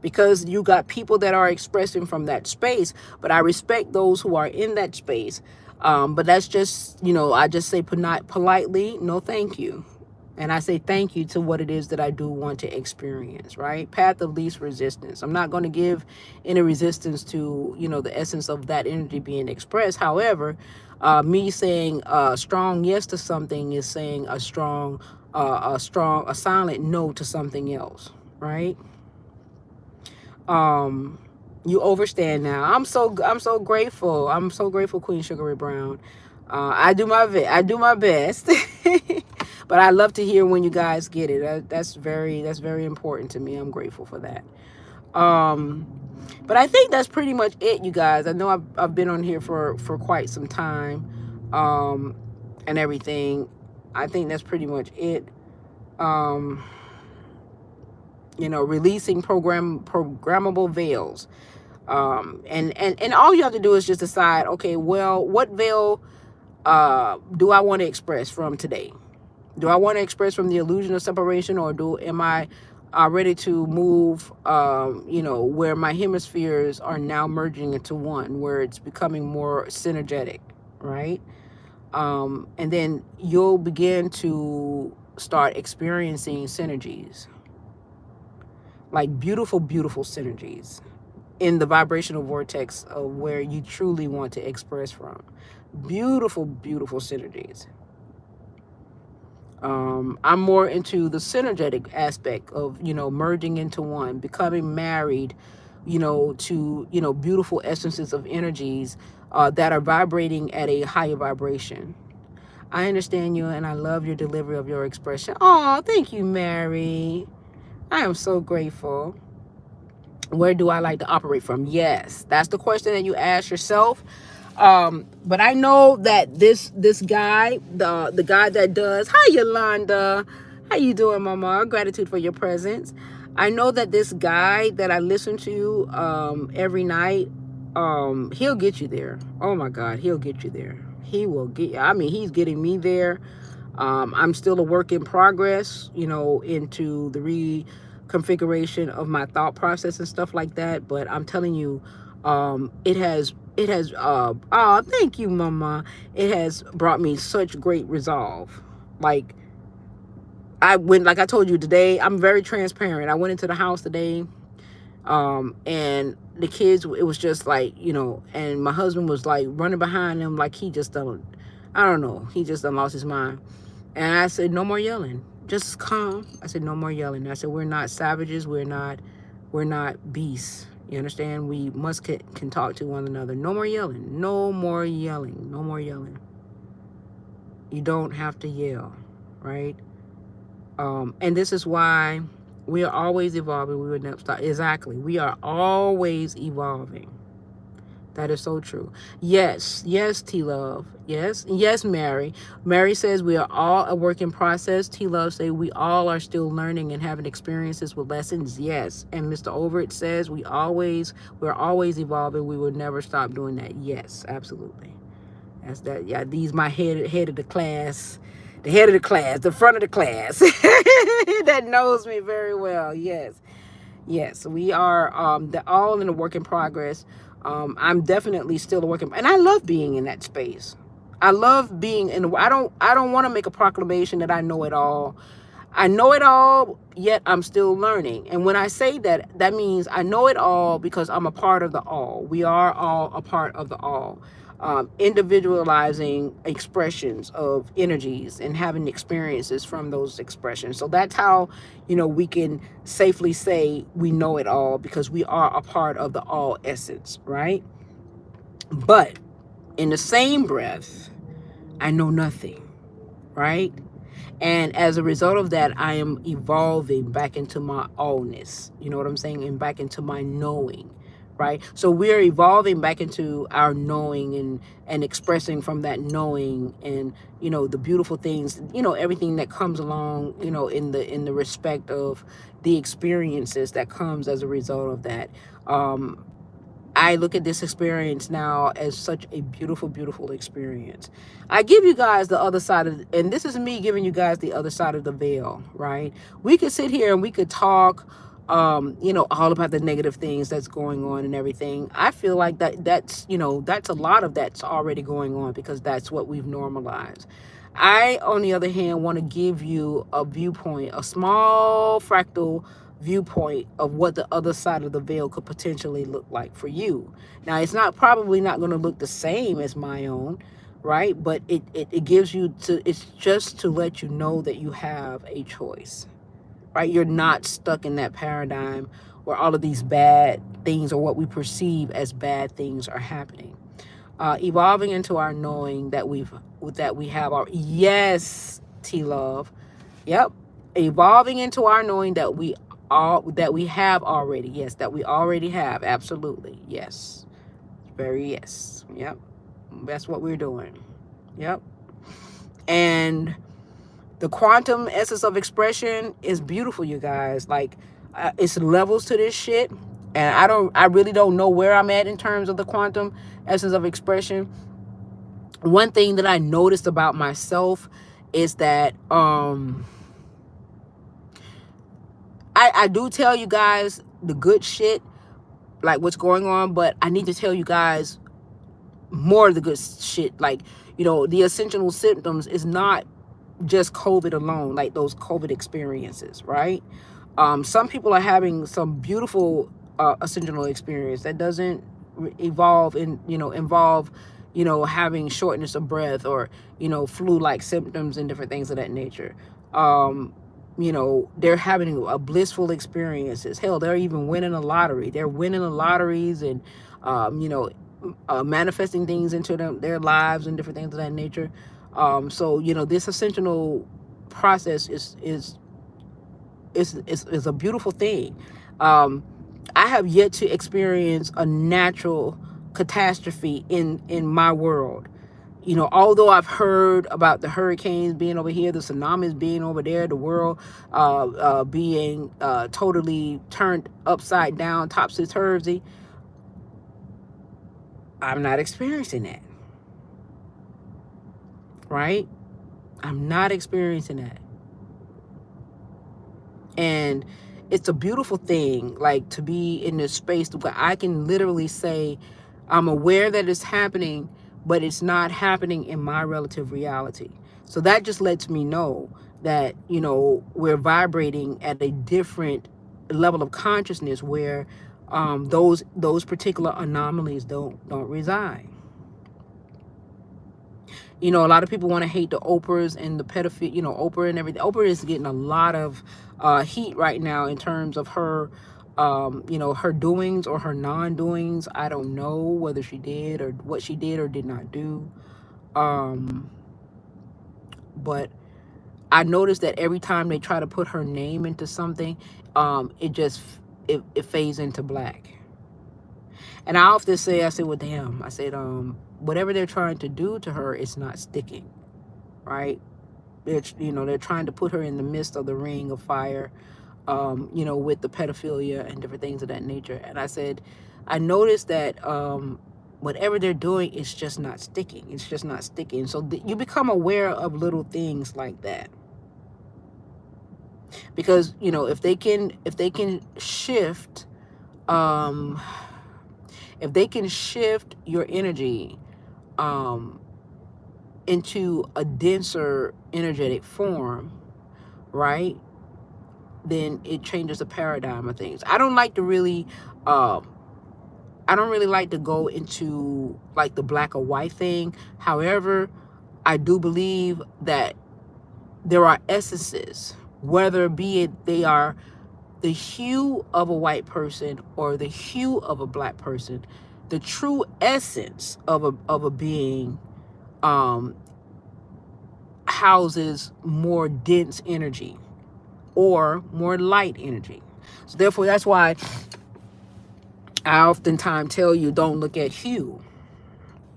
because you got people that are expressing from that space. But I respect those who are in that space. But that's just, I just say politely, no thank you. And I say thank you to what it is that I do want to experience, right? Path of least resistance. I'm not going to give any resistance to, the essence of that energy being expressed. However, me saying a strong yes to something is saying a silent no to something else, right? um you overstand now. I'm so grateful. I'm so grateful, Queen Sugar Ray Brown. I do my best. But I love to hear when you guys get it. That's very important to me. I'm grateful for that. um but I think that's pretty much it, you guys. I know I've been on here for quite some time, um and everything. I think that's pretty much it. um Releasing programmable veils. And all you have to do is just decide, okay, well, what veil do I want to express from today? Do I want to express from the illusion of separation, or am I ready to move, where my hemispheres are now merging into one, where it's becoming more synergetic, right? And then you'll begin to start experiencing synergies, like beautiful, beautiful synergies in the vibrational vortex of where you truly want to express from. Beautiful, beautiful synergies. I'm more into the synergetic aspect of, merging into one, becoming married, to, beautiful essences of energies that are vibrating at a higher vibration. I understand you, and I love your delivery of your expression. Oh, thank you, Mary. I am so grateful. Where do I like to operate from? Yes, that's the question that you ask yourself. But I know that this guy, the guy that does, hi Yolanda, how you doing, Mama? Gratitude for your presence. I know that this guy that I listen to every night, he'll get you there. Oh my God, he'll get you there. He will get. I mean, he's getting me there. I'm still a work in progress, into the reconfiguration of my thought process and stuff like that. But I'm telling you, thank you, Mama. It has brought me such great resolve. Like, like I told you today, I'm very transparent. I went into the house today, and the kids, it was just like, and my husband was like running behind them, like I don't know, he just done lost his mind. And I said, no more yelling. Just calm. I said, no more yelling. I said, we're not savages. We're not beasts. You understand? We must can talk to one another. No more yelling. No more yelling. No more yelling. You don't have to yell, right? And this is why we are always evolving. We would never stop. Exactly. We are always evolving. That is so true. Yes, yes, T Love. Yes, yes, Mary. Mary says we are all a work in process. T Love say we all are still learning and having experiences with lessons. Yes. And Mr. Overt says we're always evolving. We will never stop doing that. Yes, absolutely. That's that. Yeah, these my head of the class, the head of the class, the front of the class that knows me very well. Yes. Yes, we are all in a work in progress. I'm definitely still a work in, and I love being in that space. I love being in. I don't want to make a proclamation that I know it all. I know it all, yet I'm still learning. And when I say that, that means I know it all because I'm a part of the all. We are all a part of the all. Individualizing expressions of energies and having experiences from those expressions. So that's how, we can safely say we know it all because we are a part of the all essence, right? But in the same breath, I know nothing, right? And as a result of that, I am evolving back into my allness. You know what I'm saying? And back into my knowing, right? So we're evolving back into our knowing and expressing from that knowing and, the beautiful things, everything that comes along, in the respect of the experiences that comes as a result of that. I look at this experience now as such a beautiful, beautiful experience. I give you guys the other side of, and this is me giving you guys the other side of the veil, right? We could sit here and we could talk, all about the negative things that's going on and everything. I feel like that's a lot of that's already going on because that's what we've normalized. I, on the other hand, want to give you a viewpoint, a small fractal viewpoint of what the other side of the veil could potentially look like for you. Now, it's probably not going to look the same as my own, right? But it gives you it's just to let you know that you have a choice, right? You're not stuck in that paradigm where all of these bad things or what we perceive as bad things are happening. Evolving into our knowing that we have our, yes, T Love. Yep. Evolving into our knowing that we have already. Yes, that we already have. Absolutely. Yes. Very yes. Yep. That's what we're doing. Yep. And the quantum essence of expression is beautiful, you guys. Like, it's levels to this shit. And I really don't know where I'm at in terms of the quantum essence of expression. One thing that I noticed about myself is that, I do tell you guys the good shit, like what's going on, but I need to tell you guys more of the good shit. Like, the essential symptoms is not just COVID alone, like those COVID experiences, right? Some people are having some beautiful ascensional experience that doesn't involve having shortness of breath or flu-like symptoms and different things of that nature. They're having a blissful experiences. Hell, they're even winning a lottery. They're winning the lotteries and manifesting things into their lives and different things of that nature. So this ascensional process is a beautiful thing. I have yet to experience a natural catastrophe in my world. Although I've heard about the hurricanes being over here, the tsunamis being over there, the world being totally turned upside down, topsy-turvy, I'm not experiencing that, right? I'm not experiencing that. And it's a beautiful thing, like, to be in this space where I can literally say, I'm aware that it's happening, but it's not happening in my relative reality. So that just lets me know that, we're vibrating at a different level of consciousness where those particular anomalies don't reside. A lot of people want to hate the Oprahs and the Oprah and everything. Oprah is getting a lot of heat right now in terms of her Her doings or her non-doings. I don't know whether she did or what she did or did not do. Um, but I noticed that every time they try to put her name into something, it fades into black. And I often say, I said, well, damn, I said, whatever they're trying to do to her, it's not sticking, right? They're trying to put her in the midst of the ring of fire, with the pedophilia and different things of that nature. And I said, I noticed that whatever they're doing is just not sticking. It's just not sticking. So you become aware of little things like that, because if they can shift, um, if they can shift your energy um, into a denser energetic form, right? Then it changes the paradigm of things. Um, I don't really like to go into like the black or white thing. However, I do believe that there are essences, whether be it they are the hue of a white person or the hue of a black person, the true essence of a being um, houses more dense energy or more light energy. So therefore, that's why I oftentimes tell you don't look at hue,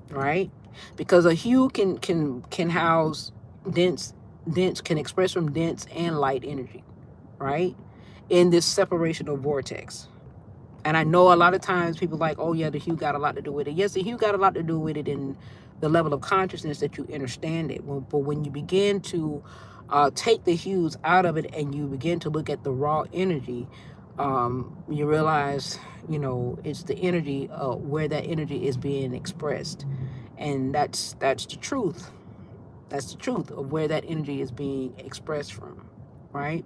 right? Because a hue can house dense can express from dense and light energy, right? In this separational vortex. And I know a lot of times people like, oh yeah, the hue got a lot to do with it. Yes, the hue got a lot to do with it in the level of consciousness that you understand it. But when you begin to take the hues out of it and you begin to look at the raw energy, you realize, it's the energy where that energy is being expressed, and that's the truth. That's the truth of where that energy is being expressed from, right?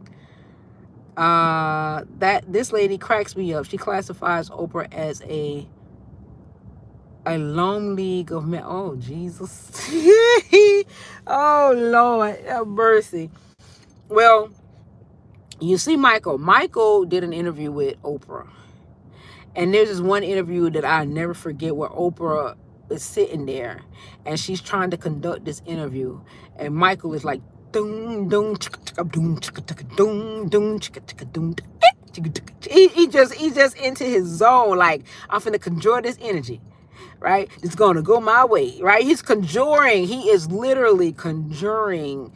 That this lady cracks me up. She classifies Oprah as a lone league of men. Oh Jesus. Oh Lord, have mercy. Well, you see, Michael did an interview with Oprah, and there's this one interview that I never forget where Oprah is sitting there and she's trying to conduct this interview, and Michael is like doom doom chicka chicka doom chicka chicka doom doom chicka chicka doom. He just into his zone, like I'm finna conjure this energy, right? It's gonna go my way, right? He's conjuring. He is literally conjuring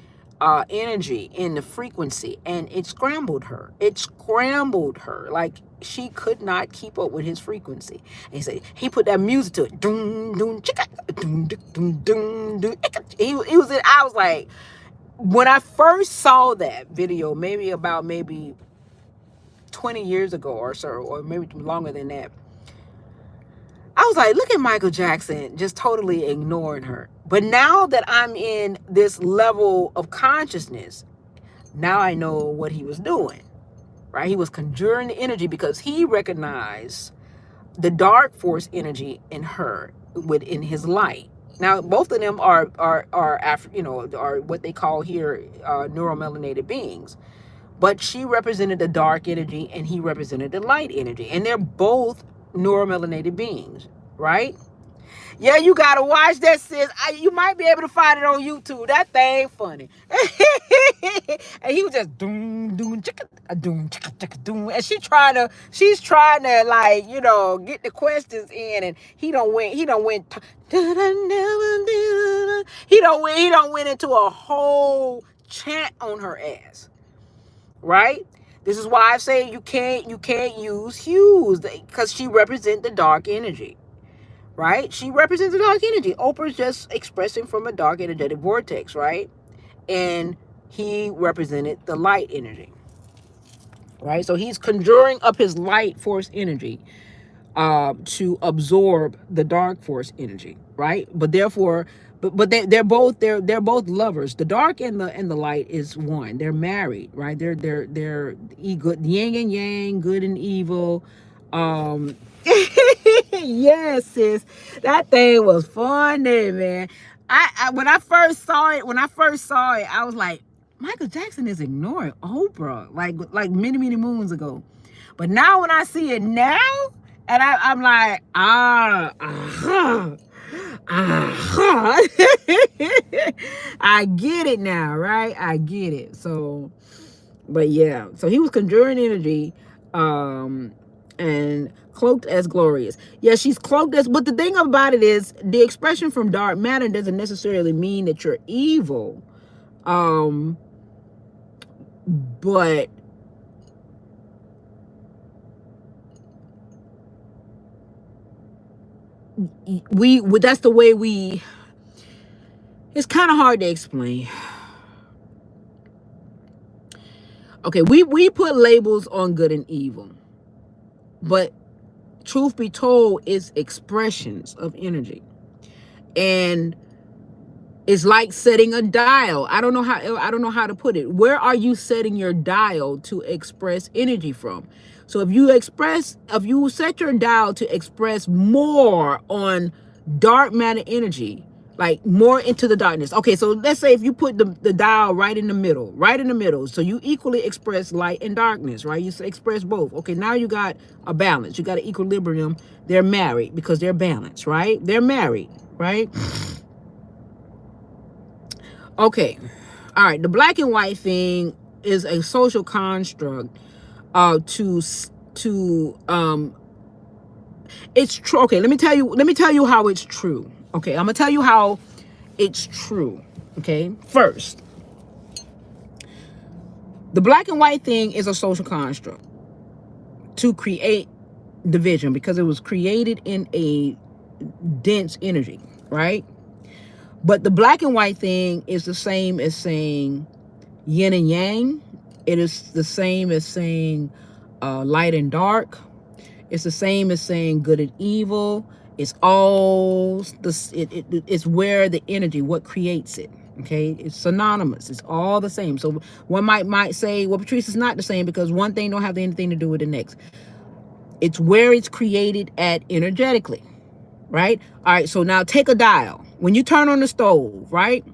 energy in the frequency, and it scrambled her. It scrambled her. Like she could not keep up with his frequency. And he put that music to it. Doom, doom, chicka, doom, doom, doom, doom. He was. I was like, when I first saw that video, maybe 20 years ago or so, or maybe longer than that, I was like, look at Michael Jackson just totally ignoring her. But now that I'm in this level of consciousness, now I know what he was doing, right? He was conjuring the energy because he recognized the dark force energy in her within his light. Now, both of them are what they call here neuromelanated beings. But she represented the dark energy and he represented the light energy. And they're both neuromelanated beings, right? Yeah, you gotta watch that, sis. You might be able to find it on YouTube. That thing funny. And he was just doom doom chicka doom chicka chicka doom, and she's trying to like get the questions in, and he don't went. He don't went into a whole chant on her ass, right? This is why I say you can't use hues because she represents the dark energy, right? She represents the dark energy. Oprah's just expressing from a dark energetic vortex, right? And he represented the light energy, right? So he's conjuring up his light force energy to absorb the dark force energy, right? But therefore, but they're both lovers. The dark and the light is one. They're married, right? They're good, yin and yang, good and evil. Um, yes, sis, that thing was funny, man. I when I first saw it, I was like, Michael Jackson is ignoring Oprah like many moons ago. But now when I see it now, and I'm like, I get it now, right? I get it. So, but yeah, so he was conjuring energy, and cloaked as glorious. Yeah, she's cloaked as, but the thing about it is the expression from dark matter doesn't necessarily mean that you're evil. Um, but we that's the way we, it's kind of hard to explain. Okay, we put labels on good and evil, but truth be told, it's expressions of energy. And it's like setting a dial. I don't know how to put it. Where are you setting your dial to express energy from? So if you set your dial to express more on dark matter energy, like more into the darkness. Okay, so let's say if you put the dial right in the middle, right in the middle. So you equally express light and darkness, right? You express both. Okay, now you got a balance. You got an equilibrium. They're married because they're balanced, right? They're married, right? Okay. All right. The black and white thing is a social construct to it's true. Okay, let me tell you how it's true. Okay, I'm gonna tell you how it's true. Okay, first, the black and white thing is a social construct to create division because it was created in a dense energy, right? But the black and white thing is the same as saying yin and yang. It is the same as saying light and dark. It's the same as saying good and evil. It's all this. It's where the energy, what creates it. Okay, it's synonymous. It's all the same. So one might say, well, Patrice, is not the same because one thing don't have anything to do with the next. It's where it's created at energetically, right? All right. So now take a dial. When you turn on the stove, right?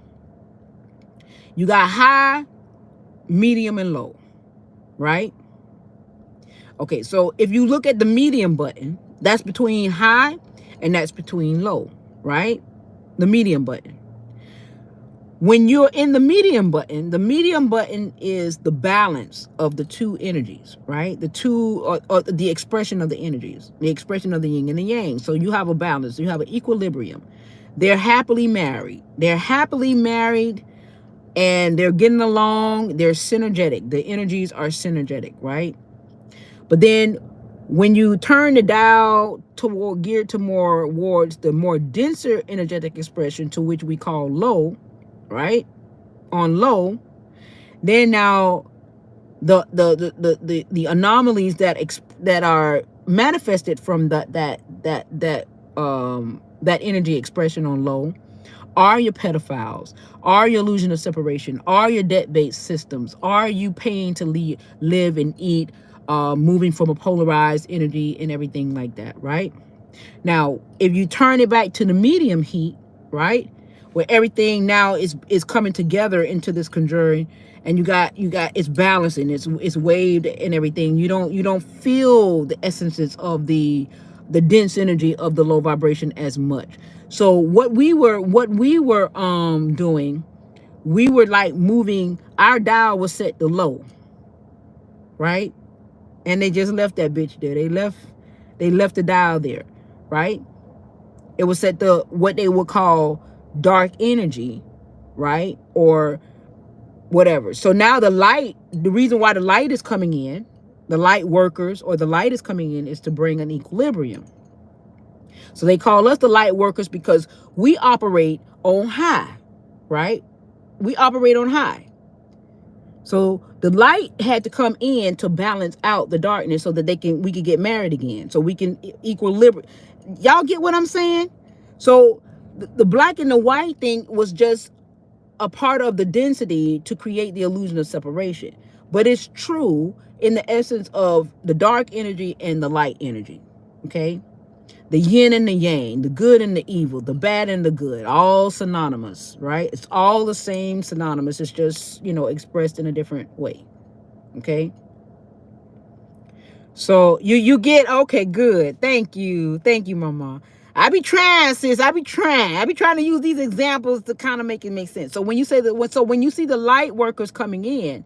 You got high, medium, and low, right? Okay, so if you look at the medium button, that's between high and that's between low, right? The medium button. When you're in the medium button is the balance of the two energies, right? The two, or the expression of the energies, the expression of the yin and the yang. So you have a balance, you have an equilibrium. They're happily married. They're happily married and they're getting along. They're synergetic. The energies are synergetic, right? But then when you turn the dial toward geared to more towards the more denser energetic expression, to which we call low, right? On low, then now the anomalies that are manifested from that energy expression on low are your pedophiles, are your illusion of separation, are your debt-based systems, are you paying to live and eat, moving from a polarized energy and everything like that, right? Now, if you turn it back to the medium heat, right, where everything now is coming together into this conjuring, and you got it's balancing, it's waved and everything. You don't feel the essences of the dense energy of the low vibration as much. So what we were doing, we were like moving, our dial was set to low, right? And they just left that bitch there. They left the dial there, right? It was set to what they would call dark energy, right? Or whatever. So now the light, the reason why the light is coming in, the light workers or the light is coming in is to bring an equilibrium. So they call us the light workers because we operate on high, right? We operate on high. So the light had to come in to balance out the darkness so that we could get married again. So we can equilibrium. Y'all get what I'm saying? So the black and the white thing was just a part of the density to create the illusion of separation. But it's true in the essence of the dark energy and the light energy. Okay? The yin and the yang, the good and the evil, the bad and the good, all synonymous, right? It's all the same synonymous. It's just, expressed in a different way. Okay? So you get okay, good. Thank you, Mama. I be trying, sis. I be trying. I be trying to use these examples to kind of make it make sense. So when you say that, so when you see the light workers coming in,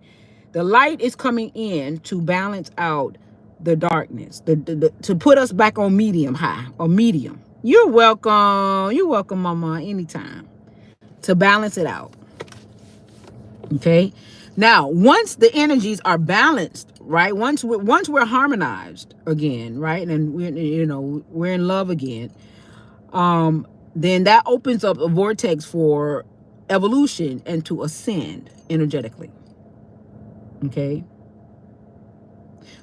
the light is coming in to balance out the darkness, to put us back on medium high or medium. You're welcome. You're welcome, Mama. Anytime to balance it out. Okay. Now, once the energies are balanced, right? Once we're harmonized again, right? And we're in love again. Then that opens up a vortex for evolution and to ascend energetically. Okay.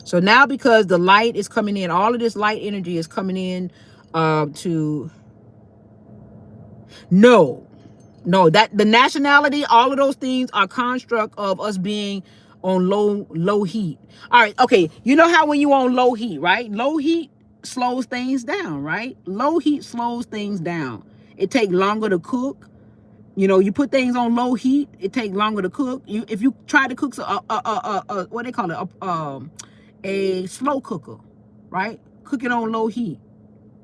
So now because the light is coming in, all of this light energy is coming in to no. No, that the nationality, all of those things are construct of us being on low heat. All right, okay. You know how when you on low heat, right? Low heat slows things down, right? Low heat slows things down. It takes longer to cook. You put things on low heat, it takes longer to cook. If you try to cook what they call it, a slow cooker, right? Cook it on low heat,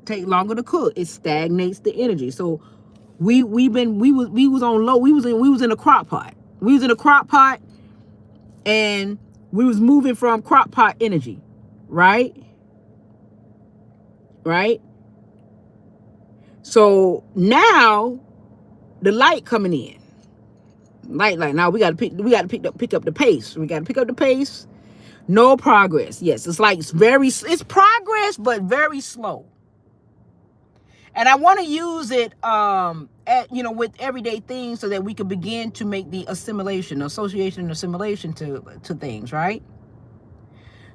take longer to cook. It stagnates the energy. So we was on low. We was in a crock pot. We was in a crock pot, and we was moving from crock pot energy, right? Right. So now the light coming in, light. Now we got to pick up the pace. We got to pick up the pace. No progress. Yes, it's progress, but very slow. And I want to use it, with everyday things so that we can begin to make the association and assimilation to things, right?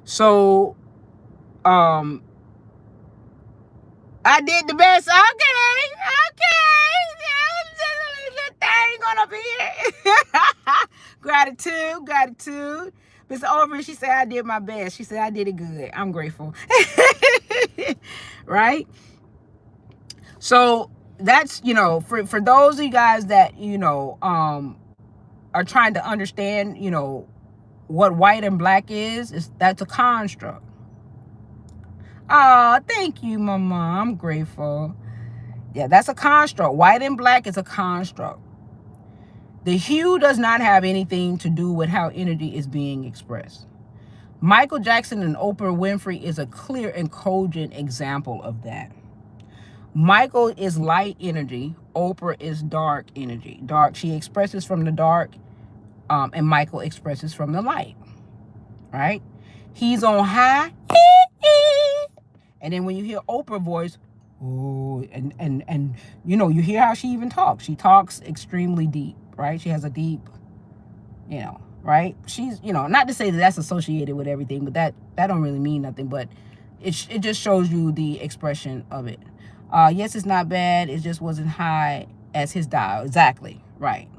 So, I did the best. Okay. Thing on up here. Gratitude. Mr. Overy, she said I did my best. She said I did it good. I'm grateful. Right? So that's, for those of you guys that, are trying to understand, what white and black that's a construct. Oh, thank you, Mama. I'm grateful. Yeah, that's a construct. White and black is a construct. The hue does not have anything to do with how energy is being expressed. Michael Jackson and Oprah Winfrey is a clear and cogent example of that. Michael is light energy. Oprah is dark energy. Dark. She expresses from the dark, and Michael expresses from the light. Right? He's on high, and then when you hear Oprah voice, oh, and you hear how she even talks. She talks extremely deep. Right? She has a deep, right? She's, not to say that that's associated with everything, but that don't really mean nothing. But it just shows you the expression of it. Yes, it's not bad. It just wasn't high as his dial. Exactly. Right.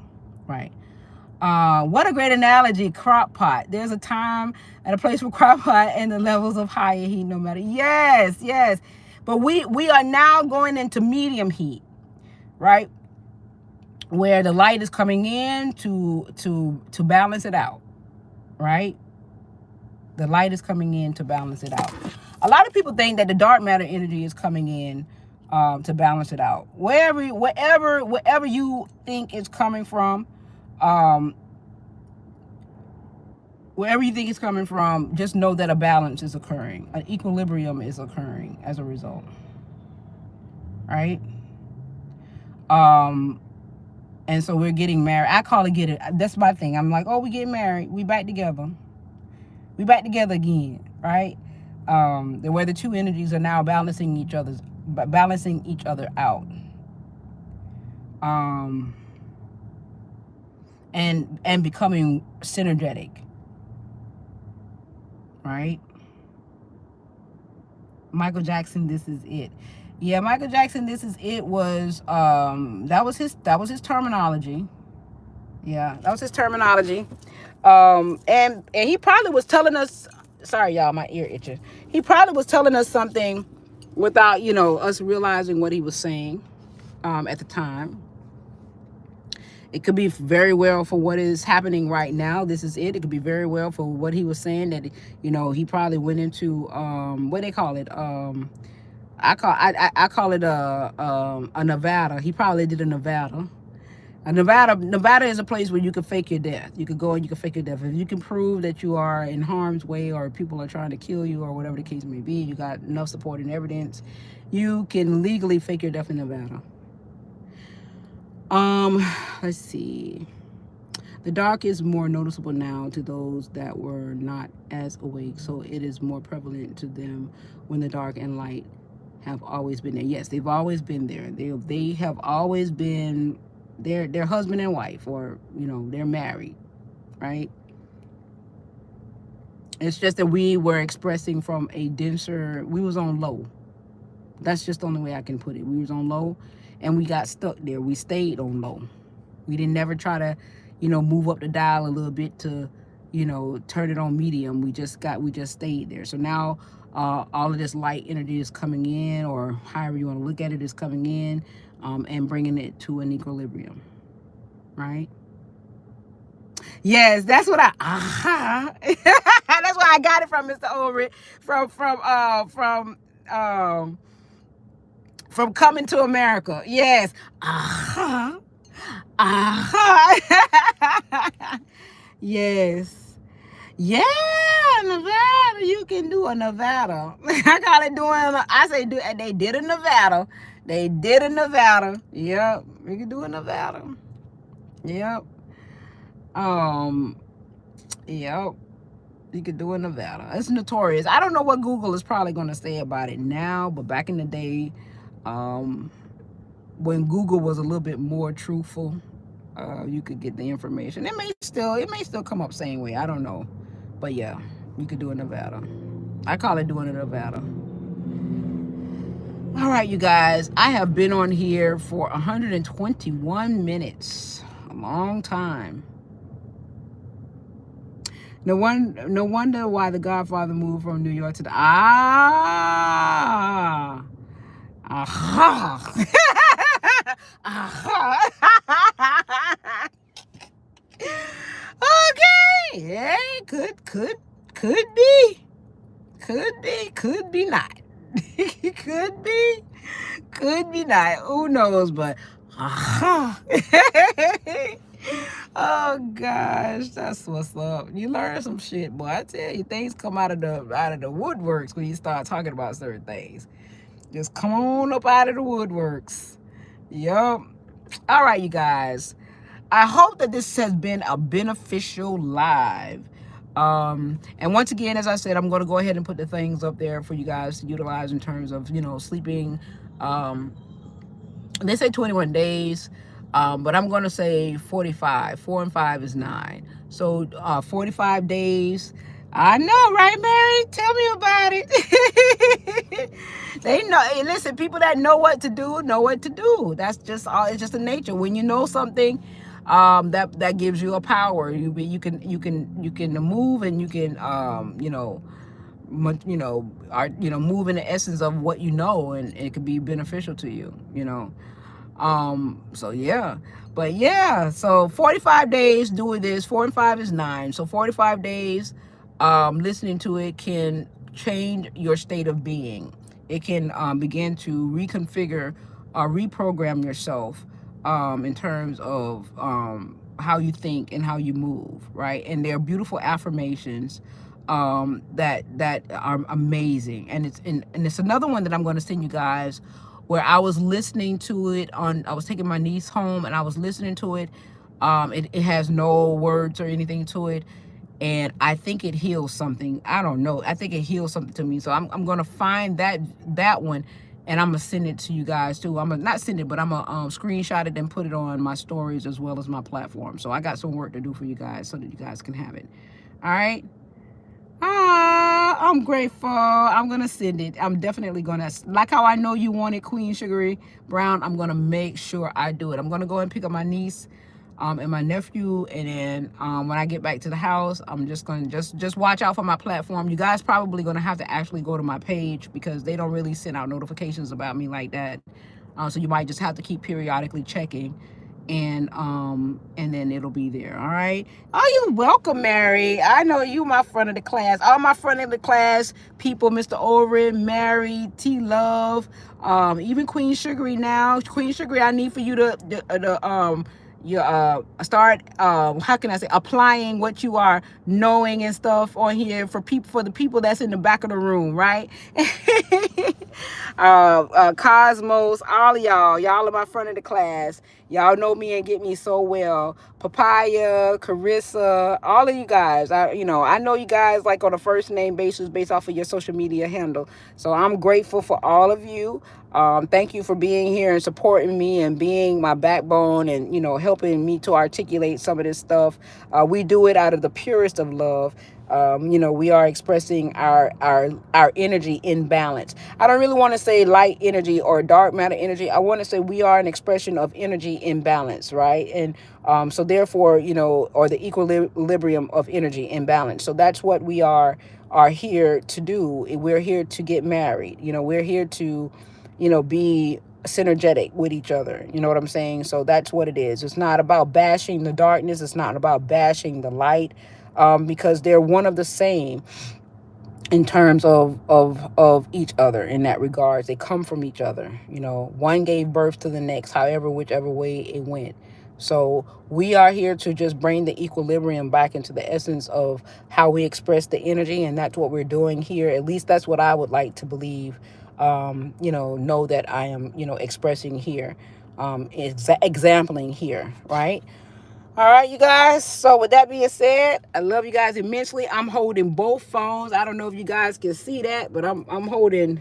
What a great analogy. Crock pot. There's a time and a place for crock pot and the levels of higher heat no matter. Yes. But we are now going into medium heat, right? Where the light is coming in to balance it out, right? The light is coming in to balance it out. A lot of people think that the dark matter energy is coming in to balance it out. Wherever you think it's coming from, just know that a balance is occurring. An equilibrium is occurring as a result. Right? And so we're getting married. I call it that's my thing. I'm like, oh, we get married. We back together. We back together again, right? Where the two energies are now balancing each other out. And becoming synergetic, right? Michael Jackson, This Is It. Yeah, Michael Jackson, This Is It was that was his terminology. Yeah, that was his terminology. And he probably was telling us, sorry y'all, my ear itching. He probably was telling us something without, us realizing what he was saying at the time. It could be very well for what is happening right now. This is it. It could be very well for what he was saying that, he probably went into what they call it. I call it a Nevada. He probably did a Nevada. Nevada is a place where you can fake your death. You could go and you can fake your death. If you can prove that you are in harm's way or people are trying to kill you or whatever the case may be, you got enough supporting evidence, you can legally fake your death in Nevada. Um, let's see. The dark is more noticeable now to those that were not as awake, so it is more prevalent to them when the dark and light have always been there. Yes, they've always been there. They have always been their husband and wife, or they're married, right? It's just that we were expressing from a denser. We was on low. That's just the only way I can put it. We was on low, and we got stuck there. We stayed on low. We didn't never try to, move up the dial a little bit to, turn it on medium. We just stayed there. So now all of this light energy is coming in, or however you want to look at it, is coming in, and bringing it to an equilibrium, right? Yes, that's what I. That's why I got it from Mr. Ulrich, um from Coming to America. Yes. Yes. Yeah, Nevada. You can do a Nevada. I call it doing. I say do. They did a Nevada. They did a Nevada. Yep. We can do a Nevada. Yep. Um. Yep. You could do a Nevada. It's notorious. I don't know what Google is probably going to say about it now, but back in the day, um, when Google was a little bit more truthful, you could get the information. It may still come up same way. I don't know, but yeah, you could do a Nevada. I call it doing a Nevada. All right, you guys. I have been on here for 121 minutes. A long time. No wonder why the Godfather moved from New York to the aha. Okay. Yeah, could be not. could be not. Who knows? But oh gosh, that's what's up. You learn some shit, boy. I tell you, things come out of the woodworks when you start talking about certain things. Just come on up out of the woodworks. Yup. All right, you guys. I hope that this has been a beneficial live. And once again, as I said, I'm going to go ahead and put the things up there for you guys to utilize in terms of, sleeping. They say 21 days, but I'm going to say 45. 4 and 5 is 9. So 45 days. I know, right, Mary? Tell me about it. They know. Hey, listen, people that know what to do know what to do. That's just all. It's just the nature. When you know something, that gives you a power. You can move, and you can move in the essence of what you know, and it could be beneficial to you. So yeah, but yeah, so 45 days doing this. 4 and 5 is 9. So 45 days, listening to it can change your state of being. It can begin to reconfigure or reprogram yourself, in terms of how you think and how you move, right? And they're beautiful affirmations, that are amazing. And it's another one that I'm going to send you guys, where I was listening to it I was taking my niece home and I was listening to it. It has no words or anything to it. And I think it heals something. I don't know. I think it heals something to me. So I'm going to find that one, and I'm going to send it to you guys too. I'm going to not send it, but I'm going to screenshot it and put it on my stories as well as my platform. So I got some work to do for you guys so that you guys can have it. All right. I'm grateful. I'm going to send it. I'm definitely going to, like how I know you wanted Queen Sugary Brown, I'm going to make sure I do it. I'm going to go and pick up my niece, and my nephew, and then when I get back to the house, I'm just going to just watch out for my platform. You guys probably going to have to actually go to my page, because they don't really send out notifications about me like that. So you might just have to keep periodically checking. and then it'll be there. All right. Oh, you're welcome, Mary. I know you my front of the class. All my front of the class people, Mr. Oren, Mary, T Love, even Queen Sugary now. Queen Sugary, I need for you to you start how can I say, applying what you are knowing and stuff on here for people, for the people that's in the back of the room, right? Cosmos, all of y'all are my front of the class. Y'all know me and get me so well. Papaya, Carissa, all of you guys. I know you guys like on a first name basis based off of your social media handle. So I'm grateful for all of you. Thank you for being here and supporting me and being my backbone and, helping me to articulate some of this stuff. We do it out of the purest of love. We are expressing our energy in balance. I don't really want to say light energy or dark matter energy. I want to say we are an expression of energy in balance, right? And so therefore, or the equilibrium of energy in balance. So that's what we are here to do. We're here to get married. We're here to, be synergetic with each other. You know what I'm saying? So that's what it is. It's not about bashing the darkness. It's not about bashing the light, because they're one of the same in terms of each other. In that regards, they come from each other. One gave birth to the next, however, whichever way it went. So we are here to just bring the equilibrium back into the essence of how we express the energy, and that's what we're doing here. At least that's what I would like to believe. Know that I am, expressing here, exampling here, right? All right, you guys. So with that being said, I love you guys immensely. I'm holding both phones. I don't know if you guys can see that, but I'm holding.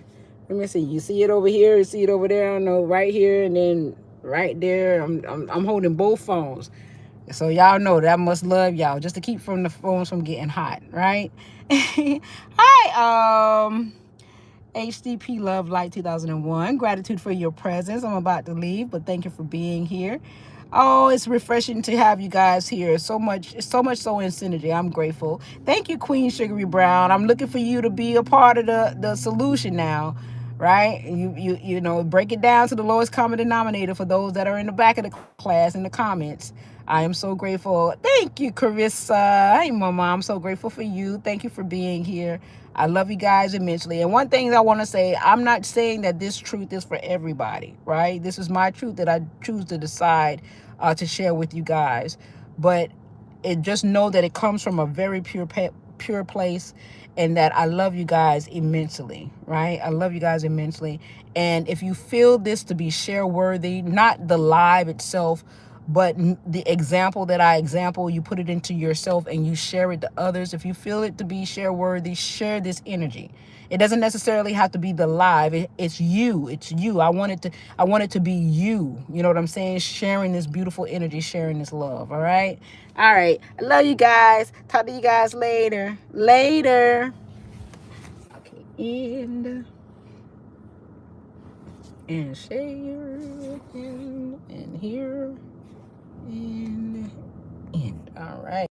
Let me see. You see it over here? You see it over there? I don't know. Right here and then right there. I'm holding both phones. So y'all know that I must love y'all just to keep from the phones from getting hot, right? Hi, HDP Love Light 2001. Gratitude for your presence. I'm about to leave, but thank you for being here. Oh, it's refreshing to have you guys here. So much so in synergy. I'm grateful. Thank you, Queen Sugary Brown. I'm looking for you to be a part of the solution now, right? Break it down to the lowest common denominator for those that are in the back of the class in the comments. I am so grateful. Thank you, Carissa. Hey, Mama. I'm so grateful for you. Thank you for being here. I love you guys immensely. And one thing I want to say, I'm not saying that this truth is for everybody, right? This is my truth that I choose to decide to share with you guys. But just know that it comes from a very pure place, and that I love you guys immensely, right? I love you guys immensely. And if you feel this to be share worthy, not the live itself, but the example that I example, you put it into yourself and you share it to others. If you feel it to be share worthy, share this energy. It doesn't necessarily have to be the live. It's you. It's you. I want it to be you. You know what I'm saying? Sharing this beautiful energy, sharing this love. All right. All right. I love you guys. Talk to you guys later. Later. Okay. And share and here. And end. All right.